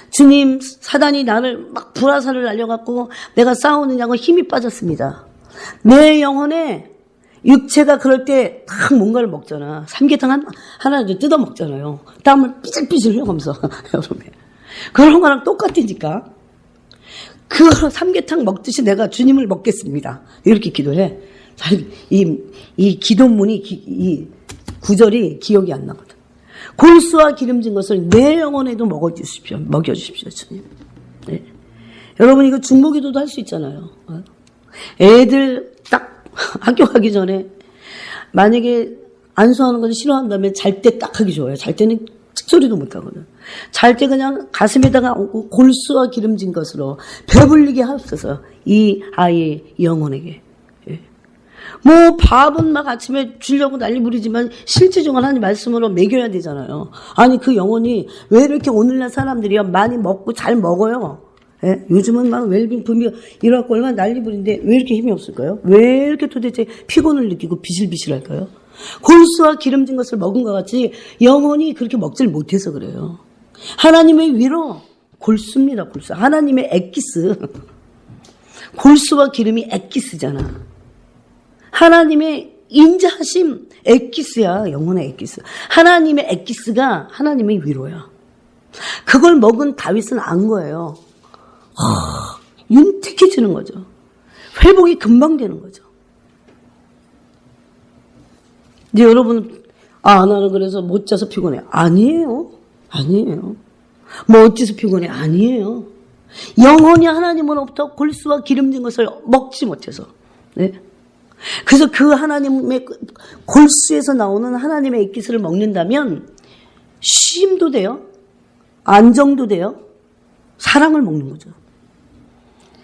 Speaker 1: 주님 사단이 나를 막 불화살을 날려갖고 내가 싸우느냐고 힘이 빠졌습니다. 내 영혼에 육체가 그럴 때 딱 뭔가를 먹잖아. 삼계탕 하나 뜯어 먹잖아요. 땀을 삐질삐질 흘려가면서 여러분 그런 거랑 똑같으니까 그 삼계탕 먹듯이 내가 주님을 먹겠습니다. 이렇게 기도해. 이 기도문이 이 구절이 기억이 안 나거든. 골수와 기름진 것을 내 영혼에도 먹여주십시오, 주님. 네. 여러분, 이거 중보기도도 할 수 있잖아요. 애들 딱 학교 가기 전에, 만약에 안수하는 걸 싫어한다면 잘 때 딱 하기 좋아요. 잘 때는 찍소리도 못 하거든. 잘 때 그냥 가슴에다가 얹고 골수와 기름진 것으로 배불리게 하옵소서, 이 아이의 영혼에게. 뭐 밥은 막 아침에 주려고 난리 부리지만 실제적으로 하나님 말씀으로 먹여야 되잖아요. 아니 그 영혼이 왜 이렇게 오늘날 사람들이요 많이 먹고 잘 먹어요. 예? 요즘은 막 웰빙 붐이 이래갖고 얼마나 난리 부리는데 왜 이렇게 힘이 없을까요? 왜 이렇게 도대체 피곤을 느끼고 비실비실할까요? 골수와 기름진 것을 먹은 것 같이 영혼이 그렇게 먹질 못해서 그래요. 하나님의 위로 골수입니다. 골수. 하나님의 엑기스. 골수와 기름이 엑기스잖아. 하나님의 인자하심 엑기스야. 영혼의 엑기스. 하나님의 엑기스가 하나님의 위로야. 그걸 먹은 다윗은 안 거예요. 윤택해지는 거죠. 회복이 금방 되는 거죠. 이제 여러분, 나는 그래서 못 자서 피곤해. 아니에요. 뭐 어째서 피곤해. 아니에요. 영혼이 하나님으로부터 골수와 기름진 것을 먹지 못해서. 네. 그래서 그 하나님의 골수에서 나오는 하나님의 액기스를 먹는다면 쉼도 돼요. 안정도 돼요. 사랑을 먹는 거죠.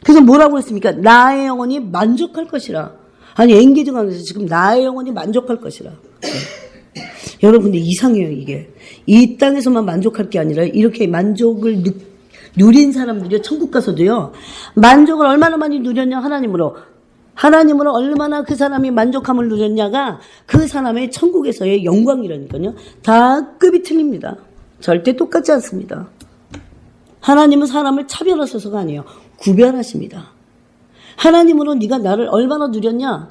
Speaker 1: 그래서 뭐라고 했습니까? 나의 영혼이 만족할 것이라. 아니 엔게이지 강에서 지금 나의 영혼이 만족할 것이라. 여러분 근데 이상해요 이게. 이 땅에서만 만족할 게 아니라 이렇게 만족을 누린 사람들이 천국 가서도요. 만족을 얼마나 많이 누렸냐 하나님으로 얼마나 그 사람이 만족함을 누렸냐가 그 사람의 천국에서의 영광이라니까요. 다 급이 틀립니다. 절대 똑같지 않습니다. 하나님은 사람을 차별하셔서가 아니에요. 구별하십니다. 하나님으로 네가 나를 얼마나 누렸냐?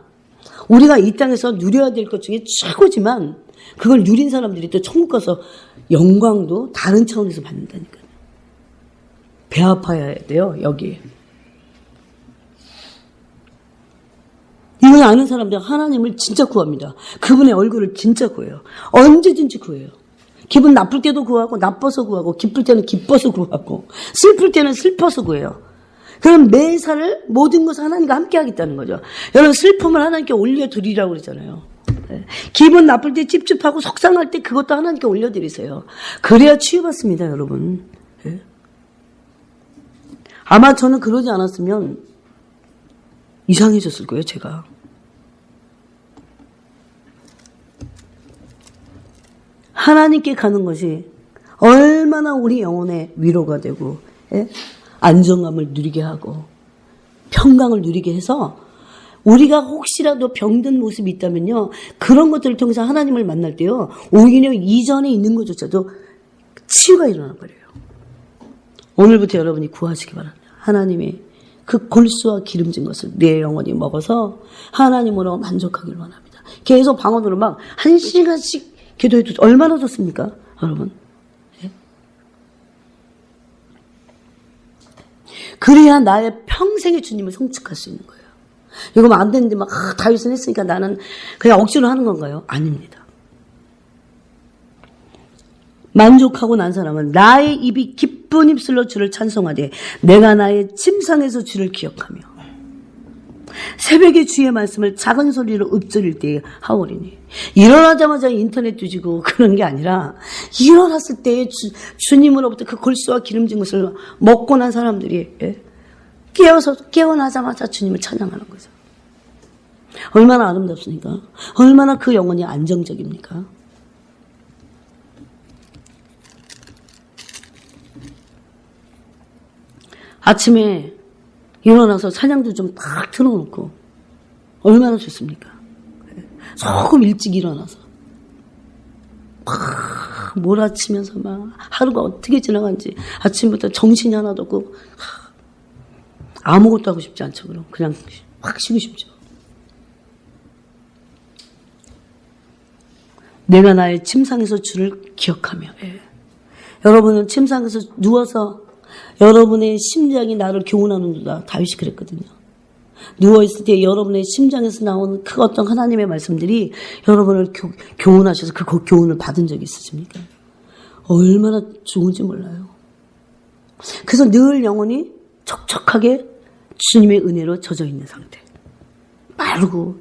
Speaker 1: 우리가 이 땅에서 누려야 될 것 중에 최고지만 그걸 누린 사람들이 또 천국 가서 영광도 다른 차원에서 받는다니까요. 배 아파야 돼요. 여기. 이걸 아는 사람들은 하나님을 진짜 구합니다. 그분의 얼굴을 진짜 구해요. 언제든지 구해요. 기분 나쁠 때도 구하고 나빠서 구하고 기쁠 때는 기뻐서 구하고 슬플 때는 슬퍼서 구해요. 그럼 매사를 모든 것을 하나님과 함께 하겠다는 거죠. 여러분 슬픔을 하나님께 올려드리라고 그러잖아요. 기분 나쁠 때 찝찝하고 속상할 때 그것도 하나님께 올려드리세요. 그래야 치유받습니다. 여러분. 아마 저는 그러지 않았으면 이상해졌을 거예요. 제가. 하나님께 가는 것이 얼마나 우리 영혼의 위로가 되고 안정감을 누리게 하고 평강을 누리게 해서 우리가 혹시라도 병든 모습이 있다면요. 그런 것들을 통해서 하나님을 만날 때요. 오히려 이전에 있는 것조차도 치유가 일어나 버려요. 오늘부터 여러분이 구하시기 바랍니다. 하나님이 그 골수와 기름진 것을 내 영혼이 먹어서 하나님으로 만족하길 원합니다. 계속 방언으로 막 1시간씩 기도해도 얼마나 좋습니까? 여러분. 그래야 나의 평생의 주님을 성취할 수 있는 거예요. 이거 안 되는데 막 다윗은 했으니까 나는 그냥 억지로 하는 건가요? 아닙니다. 만족하고 난 사람은 나의 입이 기쁜 입술로 주를 찬송하되 내가 나의 침상에서 주를 기억하며 새벽에 주의 말씀을 작은 소리로 읊조릴 때에 하오리니. 일어나자마자 인터넷 뒤지고 그런 게 아니라 일어났을 때에 주님으로부터 그 골수와 기름진 것을 먹고 난 사람들이 깨어나자마자 주님을 찬양하는 거죠. 얼마나 아름답습니까? 얼마나 그 영혼이 안정적입니까? 아침에 일어나서 찬양도 좀 딱 틀어놓고 얼마나 좋습니까? 조금 일찍 일어나서 막 몰아치면서 막 하루가 어떻게 지나간지 아침부터 정신이 하나도 없고 아무것도 하고 싶지 않죠. 그럼 그냥 확 쉬고 싶죠. 내가 나의 침상에서 주를 기억하며 여러분은 침상에서 누워서 여러분의 심장이 나를 교훈하는도다. 다윗이 그랬거든요. 누워있을 때 여러분의 심장에서 나오는 그 어떤 하나님의 말씀들이 여러분을 교훈하셔서 그 교훈을 받은 적이 있으십니까? 얼마나 좋은지 몰라요. 그래서 늘 영혼이 촉촉하게 주님의 은혜로 젖어 있는 상태. 마르고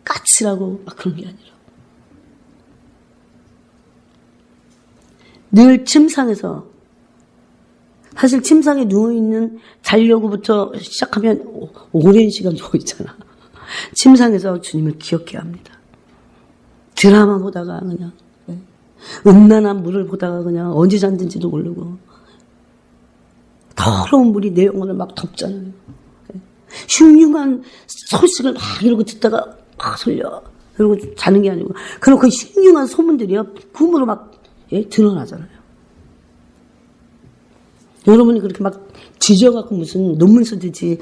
Speaker 1: 까칠하고 막 그런 게 아니라 늘 침상에서 사실 침상에 누워있는 자려고부터 시작하면 오랜 시간 누워있잖아. 침상에서 주님을 기억해야 합니다. 드라마 보다가 그냥 음란한 물을 보다가 그냥 언제 잠든지도 모르고 더러운 물이 내 영혼을 막 덮잖아요. 흉흉한 소식을 막 이러고 듣다가 막 설려. 그러고 자는 게 아니고 그럼 그 흉흉한 소문들이요 꿈으로 막 드러나잖아요. 여러분이 그렇게 막 뒤져갖고 무슨 논문 쓰듯이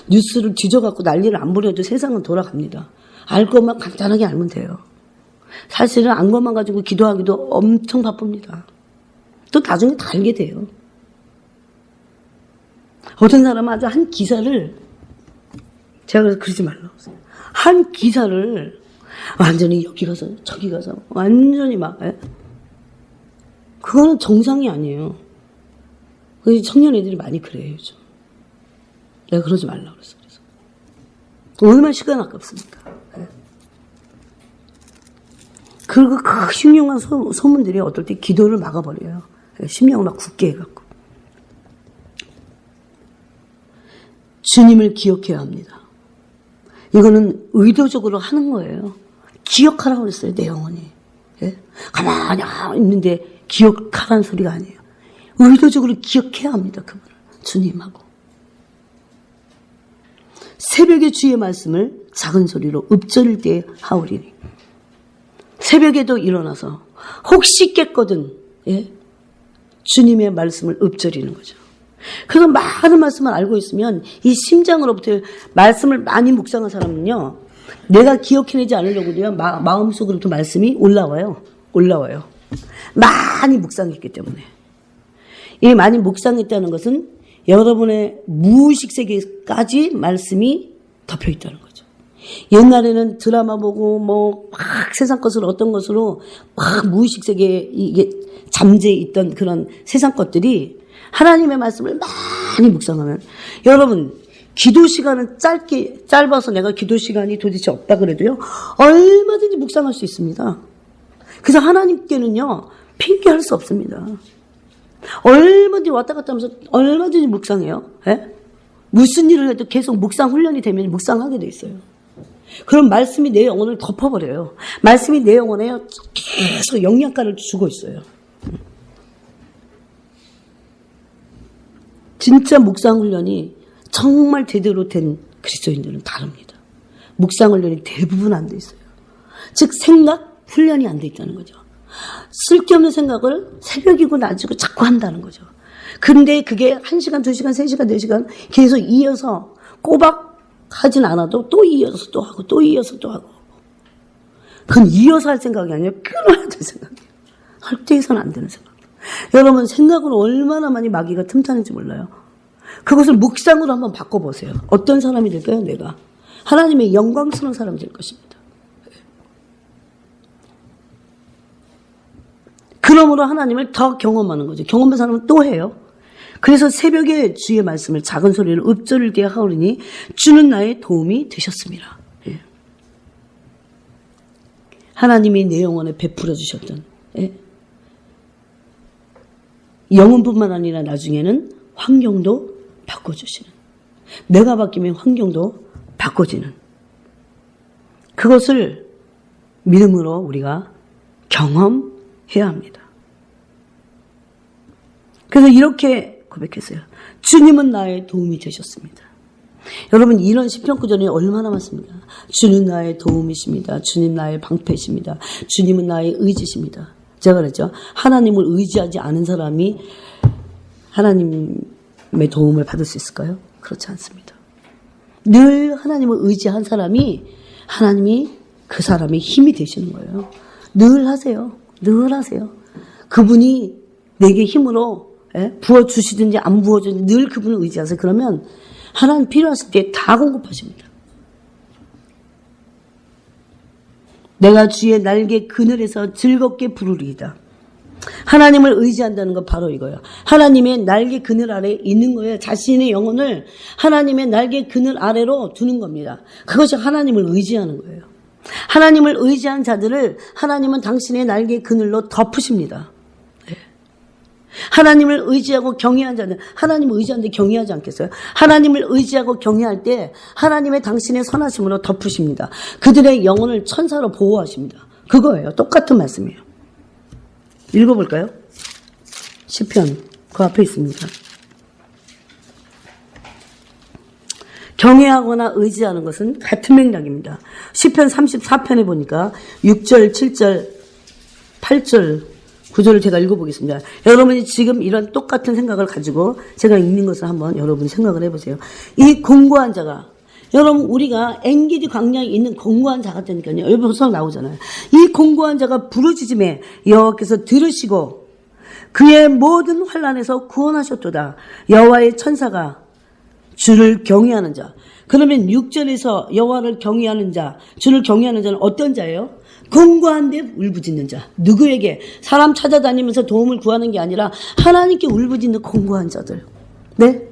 Speaker 1: 뉴스를 뒤져갖고 난리를 안 부려도 세상은 돌아갑니다. 알 것만 간단하게 알면 돼요. 사실은 안 것만 가지고 기도하기도 엄청 바쁩니다. 또 나중에 다 알게 돼요. 어떤 사람은 아주 한 기사를 제가 그래서 그러지 말라고 했어요. 한 기사를 완전히 여기 가서 저기 가서 완전히 막 그거는 정상이 아니에요. 그래서 청년 애들이 많이 그래요, 요즘. 내가 그러지 말라고 그랬어. 얼마나 시간 아깝습니까? 그리고 그 신령한 소문들이 어떨 때 기도를 막아버려요. 심령을 막 굳게 해갖고. 주님을 기억해야 합니다. 이거는 의도적으로 하는 거예요. 기억하라고 그랬어요, 내 영혼이. 예? 가만히 있는데 기억하라는 소리가 아니에요. 의도적으로 기억해야 합니다, 그분을. 주님하고. 새벽에 주의 말씀을 작은 소리로 읊조릴 때 하오리니. 새벽에도 일어나서 혹시 깼거든, 예? 주님의 말씀을 읊조리는 거죠. 그래서 많은 말씀을 알고 있으면 이 심장으로부터 말씀을 많이 묵상한 사람은요, 내가 기억해내지 않으려고도요, 마음속으로부터 말씀이 올라와요. 많이 묵상했기 때문에. 이 많이 묵상했다는 것은 여러분의 무의식 세계까지 말씀이 덮여 있다는 거죠. 옛날에는 드라마 보고 막 세상 것을 어떤 것으로 막 무의식 세계에 이게 잠재해 있던 그런 세상 것들이 하나님의 말씀을 많이 묵상하면, 여러분 기도 시간은 짧아서 내가 기도 시간이 도대체 없다 그래도요, 얼마든지 묵상할 수 있습니다. 그래서 하나님께는요, 핑계할 수 없습니다. 얼마든지 왔다 갔다 하면서 얼마든지 묵상해요. 예? 무슨 일을 해도 계속 묵상 훈련이 되면 묵상하게 돼 있어요. 그럼 말씀이 내 영혼을 덮어버려요. 말씀이 내 영혼에 계속 영양가를 주고 있어요. 진짜 묵상 훈련이 정말 제대로 된 그리스도인들은 다릅니다. 묵상 훈련이 대부분 안 돼 있어요. 즉 생각 훈련이 안 돼 있다는 거죠. 쓸데없는 생각을 새벽이고 낮이고 자꾸 한다는 거죠. 근데 그게 1시간, 2시간, 3시간, 4시간 계속 이어서 꼬박 하진 않아도 또 이어서 또 하고 또 이어서 또 하고. 그건 이어서 할 생각이 아니라 끊어야 될 생각이에요. 절대 해서는 안 되는 생각. 여러분 생각으로 얼마나 많이 마귀가 틈타는지 몰라요. 그것을 묵상으로 한번 바꿔보세요. 어떤 사람이 될까요? 내가 하나님의 영광스러운 사람이 될 것입니다. 그러므로 하나님을 더 경험하는 거죠. 경험한 사람은 또 해요. 그래서 새벽에 주의 말씀을 작은 소리로 읊조리게 하오리니 주는 나의 도움이 되셨습니다. 예. 하나님이 내 영혼에 베풀어 주셨던, 예. 영혼뿐만 아니라 나중에는 환경도 바꿔주시는, 내가 바뀌면 환경도 바꿔지는, 그것을 믿음으로 우리가 경험해야 합니다. 그래서 이렇게 고백했어요. 주님은 나의 도움이 되셨습니다. 여러분 이런 시편 구절이 얼마나 많습니까? 주는 나의 도움이십니다. 주님 나의 방패이십니다. 주님은 나의 의지십니다. 제가 그랬죠. 하나님을 의지하지 않은 사람이 하나님의 도움을 받을 수 있을까요? 그렇지 않습니다. 늘 하나님을 의지한 사람이 하나님이 그 사람의 힘이 되시는 거예요. 늘 하세요. 늘 하세요. 그분이 내게 힘으로 부어주시든지 안 부어주든지 늘 그분을 의지하세요. 그러면 하나님 필요하실 때 다 공급하십니다. 내가 주의 날개 그늘에서 즐겁게 부르리이다. 하나님을 의지한다는 건 바로 이거예요. 하나님의 날개 그늘 아래에 있는 거예요. 자신의 영혼을 하나님의 날개 그늘 아래로 두는 겁니다. 그것이 하나님을 의지하는 거예요. 하나님을 의지한 자들을 하나님은 당신의 날개 그늘로 덮으십니다. 하나님을 의지하고 경외한 자는 하나님을 의지하는데 경외하지 않겠어요? 하나님을 의지하고 경외할 때 하나님의 당신의 선하심으로 덮으십니다. 그들의 영혼을 천사로 보호하십니다. 그거예요. 똑같은 말씀이에요. 읽어볼까요? 시편 그 앞에 있습니다. 경외하거나 의지하는 것은 같은 맥락입니다. 시편 34편에 보니까 6절, 7절, 8절, 9절을 제가 읽어보겠습니다. 여러분이 지금 이런 똑같은 생각을 가지고 제가 읽는 것을 한번 여러분이 생각을 해보세요. 이 공고한 자가, 여러분 우리가 엔게디 광야에 있는 공고한 자 같다니까요. 여기 벌써 나오잖아요. 이 공고한 자가 부르짖음에 여호와께서 들으시고 그의 모든 환난에서 구원하셨도다. 여호와의 천사가 주를 경외하는 자. 그러면 6절에서 여호와를 경외하는 자, 주를 경외하는 자는 어떤 자예요? 공고한데 울부짖는 자. 누구에게? 사람 찾아다니면서 도움을 구하는 게 아니라 하나님께 울부짖는 공고한 자들. 네?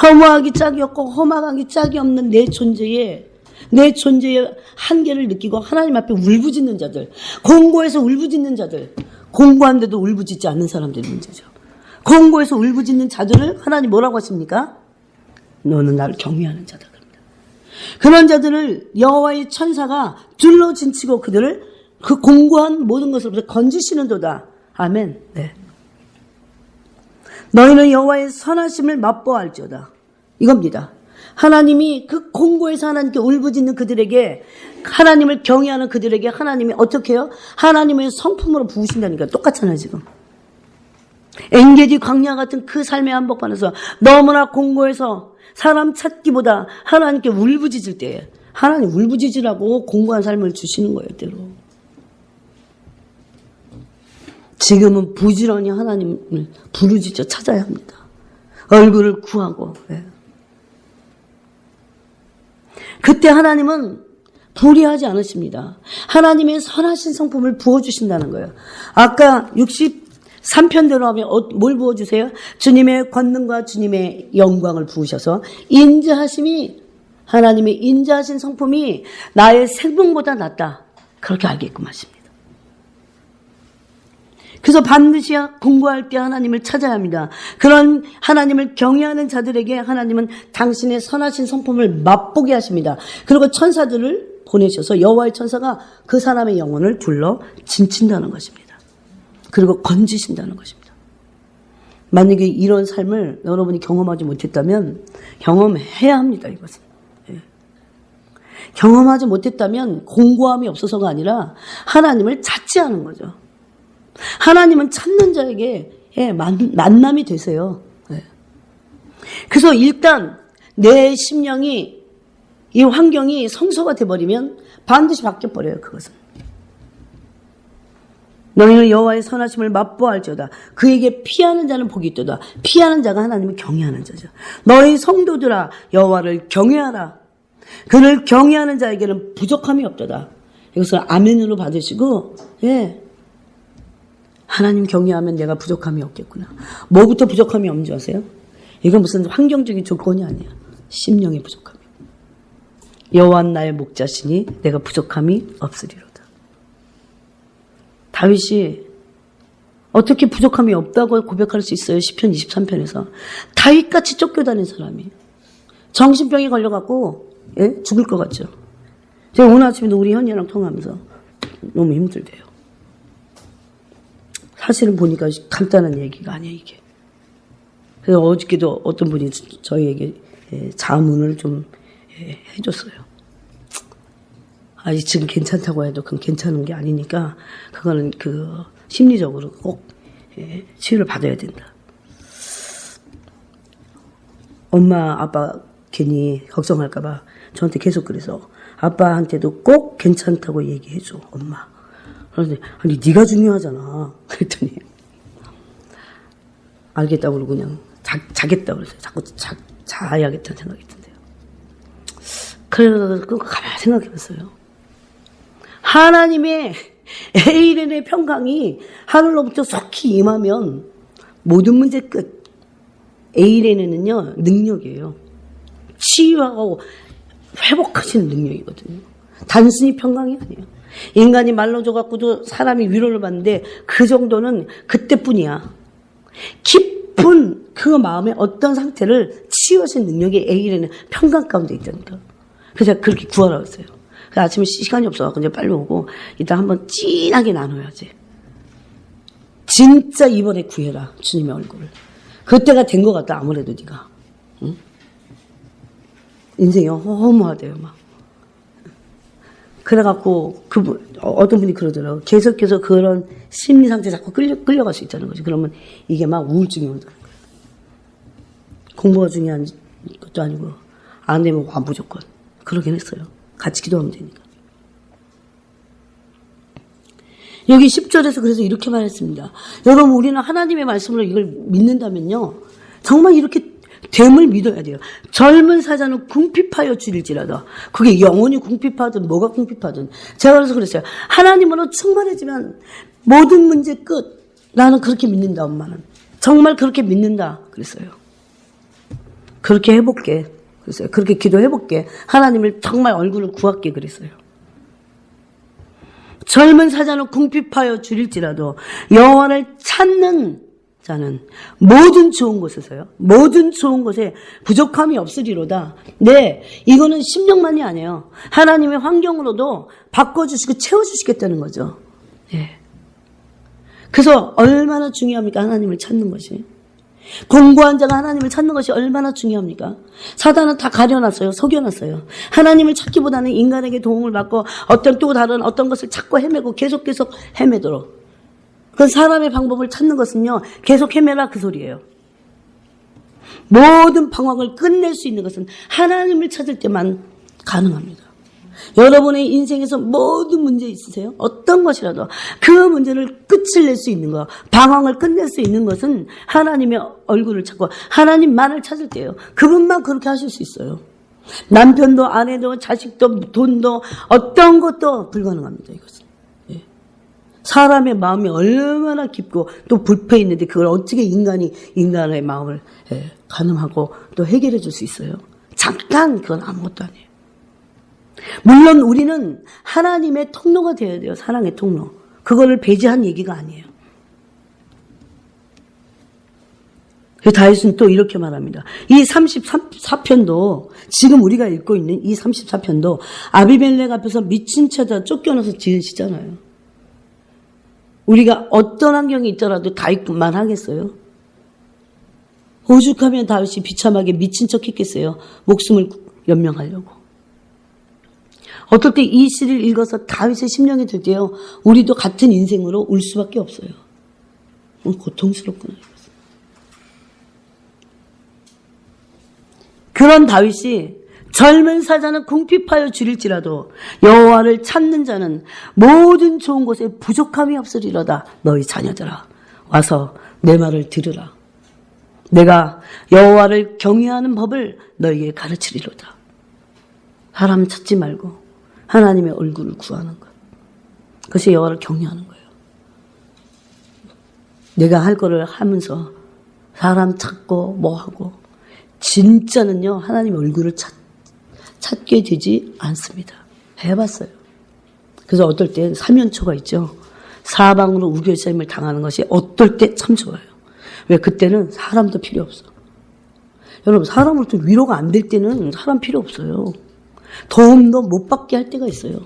Speaker 1: 허무하기 짝이 없고 험악하기 짝이 없는 내 존재에 내 존재의 한계를 느끼고 하나님 앞에 울부짖는 자들, 공고해서 울부짖는 자들, 공고한데도 울부짖지 않는 사람들이 문제죠. 공고해서 울부짖는 자들을 하나님 뭐라고 하십니까? 너는 나를 경외하는 자다. 그런 자들을 여호와의 천사가 둘러 진치고 그들을 그 공고한 모든 것으로부터 건지시는도다. 아멘. 네. 너희는 여호와의 선하심을 맛보아할지어다. 이겁니다. 하나님이 그 공고에서 하나님께 울부짖는 그들에게, 하나님을 경외하는 그들에게 하나님이 어떻게 해요? 하나님의 성품으로 부으신다니까. 똑같잖아요 지금. 엔게디 광야 같은 그 삶의 한복판에서 너무나 공고해서 사람 찾기보다 하나님께 울부짖을 때 하나님 울부짖으라고 공고한 삶을 주시는 거예요. 때로. 지금은 부지런히 하나님을 부르짖어 찾아야 합니다. 얼굴을 구하고. 네. 그때 하나님은 불의하지 않으십니다. 하나님의 선하신 성품을 부어주신다는 거예요. 아까 63편대로 하면 뭘 부어주세요? 주님의 권능과 주님의 영광을 부으셔서 인자하심이, 하나님의 인자하신 성품이 나의 생명보다 낫다. 그렇게 알게끔 하십니다. 그래서 반드시 공부할 때 하나님을 찾아야 합니다. 그런 하나님을 경외하는 자들에게 하나님은 당신의 선하신 성품을 맛보게 하십니다. 그리고 천사들을 보내셔서 여호와의 천사가 그 사람의 영혼을 둘러 진친다는 것입니다. 그리고 건지신다는 것입니다. 만약에 이런 삶을 여러분이 경험하지 못했다면 경험해야 합니다. 이것은. 예. 경험하지 못했다면 공고함이 없어서가 아니라 하나님을 찾지 않은 거죠. 하나님은 찾는 자에게 만남이 되세요. 예. 그래서 일단 내 심령이, 이 환경이 성소가 돼버리면 반드시 바뀌어버려요. 그것은. 너희는 여호와의 선하심을 맛보아할지어다. 그에게 피하는 자는 복이 있도다. 피하는 자가 하나님을 경외하는 자죠. 너희 성도들아 여호와를 경외하라. 그를 경외하는 자에게는 부족함이 없도다. 이것을 아멘으로 받으시고, 예. 하나님 경외하면 내가 부족함이 없겠구나. 뭐부터 부족함이 없는 줄 아세요? 이건 무슨 환경적인 조건이 아니야. 심령의 부족함이. 여호와는 나의 목자시니 내가 부족함이 없으리로다. 다윗이 어떻게 부족함이 없다고 고백할 수 있어요? 시편 23편에서. 다윗같이 쫓겨다닌 사람이. 정신병에 걸려갖고 죽을 것 같죠. 제가 오늘 아침에도 우리 현이랑 통화하면서 너무 힘들대요. 사실은 보니까 간단한 얘기가 아니야 이게. 그래서 어저께도 어떤 분이 저희에게 자문을 좀 해줬어요. 아직 지금 괜찮다고 해도 그건 괜찮은 게 아니니까 그거는 심리적으로 꼭 치유를 받아야 된다. 엄마 아빠 괜히 걱정할까봐 저한테 계속 그래서 아빠한테도 꼭 괜찮다고 얘기해줘 엄마. 그런데 아니 네가 중요하잖아. 그랬더니 알겠다고 그러고 그냥 자겠다고 그랬어요. 자꾸 자야겠다는 생각이 든대요. 그래서 가만히 생각해봤어요. 하나님의 에이렌의 평강이 하늘로부터 속히 임하면 모든 문제 끝. 에이렌에는요 능력이에요. 치유하고 회복하시는 능력이거든요. 단순히 평강이 아니에요. 인간이 말로 줘갖고도 사람이 위로를 받는데 그 정도는 그때뿐이야. 깊은 그 마음의 어떤 상태를 치유하신 능력이 에이렌의 평강 가운데 있다니까. 그래서 제가 그렇게 구하라고 했어요. 아침에 시간이 없어갖고 이제 빨리 오고 이따 한번 진하게 나눠야지. 진짜 이번에 구해라 주님의 얼굴을. 그때가 된 것 같다 아무래도 네가. 응? 인생이 허무하대요 막. 그래갖고 어떤 분이 그러더라고요. 계속해서 그런 심리 상태에 자꾸 끌려갈 수 있다는 거죠. 그러면 이게 막 우울증이 온다는 거예요. 공부가 중요한 것도 아니고 안 되면 와 무조건. 그러긴 했어요. 같이 기도하면 되니까. 여기 10절에서 그래서 이렇게 말했습니다. 여러분 우리는 하나님의 말씀으로 이걸 믿는다면요. 정말 이렇게 됨을 믿어야 돼요. 젊은 사자는 궁핍하여 줄일지라도 그게 영혼이 궁핍하든 뭐가 궁핍하든 제가 그래서 그랬어요. 하나님으로 충만해지면 모든 문제 끝. 나는 그렇게 믿는다 엄마는. 정말 그렇게 믿는다 그랬어요. 그렇게 해볼게. 그랬어요. 그렇게 기도해볼게. 하나님을 정말 얼굴을 구할게 그랬어요. 젊은 사자는 궁핍하여 줄일지라도 여호와를 찾는 자는 모든 좋은 곳에서요. 모든 좋은 곳에 부족함이 없으리로다. 네, 이거는 심령만이 아니에요. 하나님의 환경으로도 바꿔주시고 채워주시겠다는 거죠. 예. 그래서 얼마나 중요합니까? 하나님을 찾는 것이. 공고한 자가 하나님을 찾는 것이 얼마나 중요합니까? 사단은 다 가려놨어요. 속여놨어요. 하나님을 찾기보다는 인간에게 도움을 받고 어떤 또 다른 어떤 것을 찾고 헤매고 계속 헤매도록. 그 사람의 방법을 찾는 것은요. 계속 헤매라 그 소리예요. 모든 방황을 끝낼 수 있는 것은 하나님을 찾을 때만 가능합니다. 여러분의 인생에서 모든 문제 있으세요? 어떤 것이라도 그 문제를 끝을 낼 수 있는 거, 방황을 끝낼 수 있는 것은 하나님의 얼굴을 찾고 하나님만을 찾을 때예요. 그분만 그렇게 하실 수 있어요. 남편도 아내도 자식도 돈도 어떤 것도 불가능합니다. 이것은. 예. 사람의 마음이 얼마나 깊고 또 불패 있는데 그걸 어떻게 인간의 마음을 가늠하고 또 해결해 줄 수 있어요? 잠깐 그건 아무것도 아니에요. 물론 우리는 하나님의 통로가 되어야 돼요. 사랑의 통로. 그거를 배제한 얘기가 아니에요. 다윗은 또 이렇게 말합니다. 이 34편도 지금 우리가 읽고 있는 이 34편도 아비멜렉 앞에서 미친 채다 쫓겨나서 지은 시잖아요. 우리가 어떤 환경이 있더라도 다윗만 하겠어요? 오죽하면 다윗이 비참하게 미친 척 했겠어요. 목숨을 연명하려고. 어떨 때 이 시를 읽어서 다윗의 심령이 들 때요. 우리도 같은 인생으로 울 수밖에 없어요. 고통스럽구나. 그런 다윗이 젊은 사자는 궁핍하여 줄일지라도 여호와를 찾는 자는 모든 좋은 곳에 부족함이 없으리로다. 너희 자녀들아 와서 내 말을 들으라. 내가 여호와를 경외하는 법을 너희에게 가르치리로다. 사람 찾지 말고 하나님의 얼굴을 구하는 것. 그것이 여호와를 경외하는 거예요. 내가 할 거를 하면서 사람 찾고 뭐 하고 진짜는요 하나님의 얼굴을 찾게 되지 않습니다. 해봤어요. 그래서 어떨 때 사면초가 있죠. 사방으로 우겨짐을 당하는 것이 어떨 때 참 좋아요. 왜 그때는 사람도 필요 없어. 여러분 사람으로부터 위로가 안 될 때는 사람 필요 없어요. 도움도 못 받게 할 때가 있어요.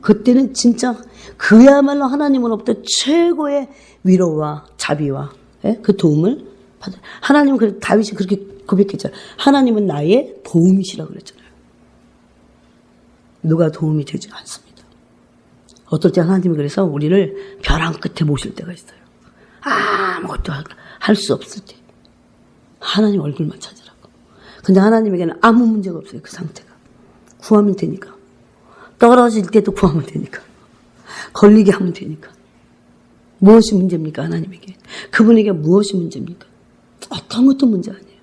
Speaker 1: 그때는 진짜 그야말로 하나님으로부터 최고의 위로와 자비와 그 도움을 받아요. 하나님은 그래서 다윗이 그렇게 고백했잖아요. 하나님은 나의 도움이시라고 그랬잖아요. 누가 도움이 되지 않습니다. 어떨 때 하나님이 그래서 우리를 벼랑 끝에 모실 때가 있어요. 아무것도 할 수 없을 때 하나님 얼굴만 찾으라고. 근데 하나님에게는 아무 문제가 없어요. 그 상태가. 구하면 되니까. 떨어질 때도 구하면 되니까. 걸리게 하면 되니까. 무엇이 문제입니까? 하나님에게. 그분에게 무엇이 문제입니까? 어떤 것도 문제 아니에요.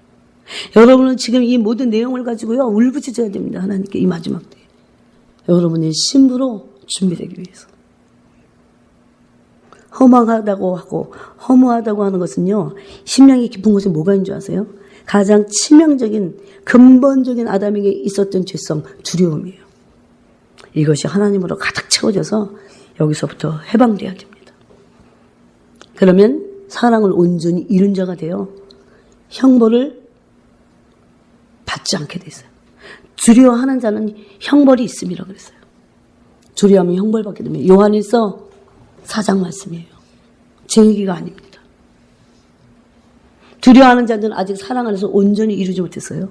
Speaker 1: 여러분은 지금 이 모든 내용을 가지고요 울부짖어야 됩니다. 하나님께 이 마지막 때. 여러분의 신부로 준비되기 위해서. 허망하다고 하고 허무하다고 하는 것은요 심령이 깊은 곳에 뭐가 있는 줄 아세요? 가장 치명적인 근본적인 아담에게 있었던 죄성 두려움이에요. 이것이 하나님으로 가득 채워져서 여기서부터 해방돼야 됩니다. 그러면 사랑을 온전히 이룬 자가 되어 형벌을 받지 않게 됐어요. 두려워하는 자는 형벌이 있음이라고 그랬어요. 두려워하면 형벌받게 됩니다. 요한일서 4장 말씀이에요. 제 얘기가 아닙니다. 두려워하는 자들은 아직 사랑 안에서 온전히 이루지 못했어요.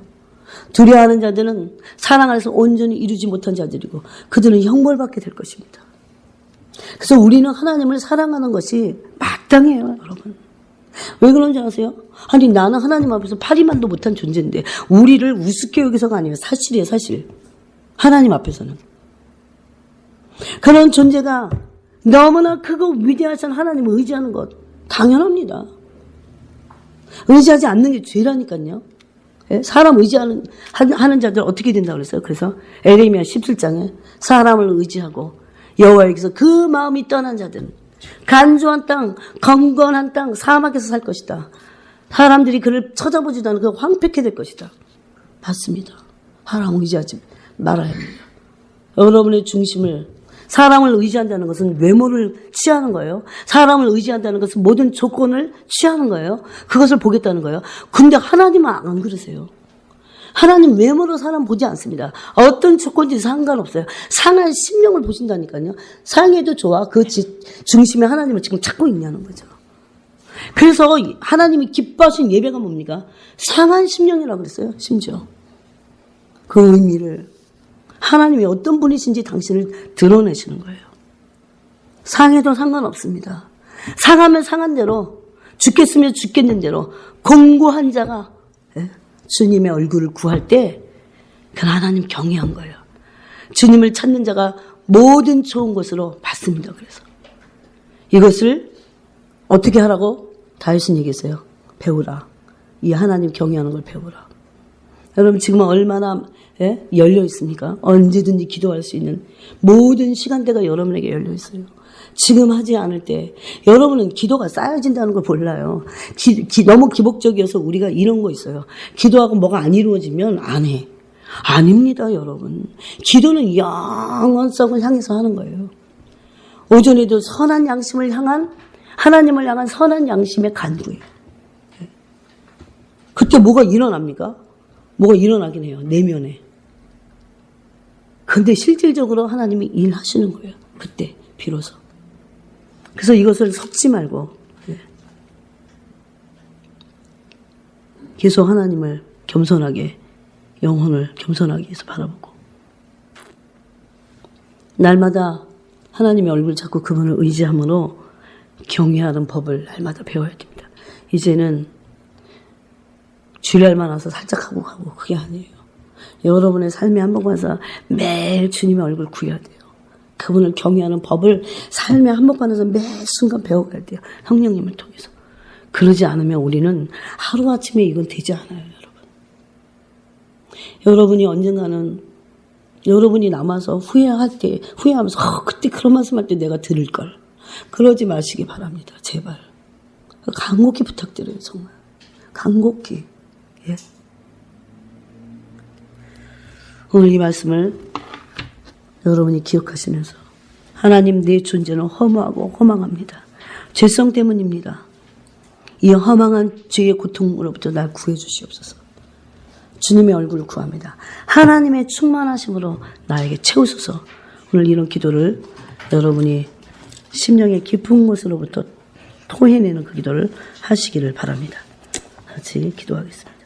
Speaker 1: 두려워하는 자들은 사랑 안에서 온전히 이루지 못한 자들이고 그들은 형벌받게 될 것입니다. 그래서 우리는 하나님을 사랑하는 것이 마땅해요. 여러분. 왜 그런지 아세요? 아니 나는 하나님 앞에서 파리만도 못한 존재인데 우리를 우습게 여기서가 아니에요. 사실이에요. 사실. 하나님 앞에서는. 그런 존재가 너무나 크고 위대하신 하나님을 의지하는 것 당연합니다. 의지하지 않는 게 죄라니까요. 사람 의지하는 하는 자들 어떻게 된다고 그랬어요? 그래서 에레미야 17장에 사람을 의지하고 여호와에게서 그 마음이 떠난 자들은 간조한 땅, 경건한 땅, 사막에서 살 것이다. 사람들이 그를 찾아보지도 않고 황폐케 될 것이다. 받습니다. 사람을 의지하지 말아야 합니다. 여러분의 중심을, 사람을 의지한다는 것은 외모를 취하는 거예요. 사람을 의지한다는 것은 모든 조건을 취하는 거예요. 그것을 보겠다는 거예요. 근데 하나님은 안 그러세요. 하나님 외모로 사람 보지 않습니다. 어떤 조건인지 상관없어요. 상한 심령을 보신다니까요. 상해도 좋아. 그 중심에 하나님을 지금 찾고 있냐는 거죠. 그래서 하나님이 기뻐하신 예배가 뭡니까? 상한 심령이라고 그랬어요. 심지어. 그 의미를 하나님이 어떤 분이신지 당신을 드러내시는 거예요. 상해도 상관없습니다. 상하면 상한 대로, 죽겠으면 죽겠는 대로 공고한 자가 주님의 얼굴을 구할 때 그건 하나님 경외한 거예요. 주님을 찾는 자가 모든 좋은 것으로 받습니다. 그래서 이것을 어떻게 하라고? 다윗은 얘기했어요. 배우라. 이 하나님 경외하는 걸 배우라. 여러분 지금은 얼마나 열려 있습니까? 언제든지 기도할 수 있는 모든 시간대가 여러분에게 열려 있어요. 지금 하지 않을 때 여러분은 기도가 쌓여진다는 걸 몰라요. 너무 기복적이어서 우리가 이런 거 있어요. 기도하고 뭐가 안 이루어지면 안 해. 아닙니다, 여러분. 기도는 영원성을 향해서 하는 거예요. 오전에도 선한 양심을 향한, 하나님을 향한 선한 양심의 간구예요. 그때 뭐가 일어납니까? 뭐가 일어나긴 해요. 내면에. 근데 실질적으로 하나님이 일하시는 거예요. 그때 비로소. 그래서 이것을 섞지 말고 계속 하나님을 겸손하게, 영혼을 겸손하게 해서 바라보고 날마다 하나님의 얼굴을 찾고 그분을 의지함으로 경외하는 법을 날마다 배워야 됩니다. 이제는 주일날만 와서 살짝 하고 가고 그게 아니에요. 여러분의 삶에 한 번 가서 매일 주님의 얼굴 구해야 돼요. 그분을 경외하는 법을 삶에 한 번 가서 매 순간 배워가야 돼요. 성령님을 통해서. 그러지 않으면 우리는 하루아침에 이건 되지 않아요, 여러분. 여러분이 언젠가는 여러분이 남아서 후회하면서 그때 그런 말씀할 때 내가 들을 걸. 그러지 마시기 바랍니다. 제발. 간곡히 부탁드려요, 정말. 간곡히. 예. 오늘 이 말씀을 여러분이 기억하시면서 하나님 내 존재는 허무하고 허망합니다. 죄성 때문입니다. 이 허망한 죄의 고통으로부터 날 구해 주시옵소서. 주님의 얼굴을 구합니다. 하나님의 충만하심으로 나에게 채우소서. 오늘 이런 기도를 여러분이 심령의 깊은 곳으로부터 토해내는 그 기도를 하시기를 바랍니다. 같이 기도하겠습니다.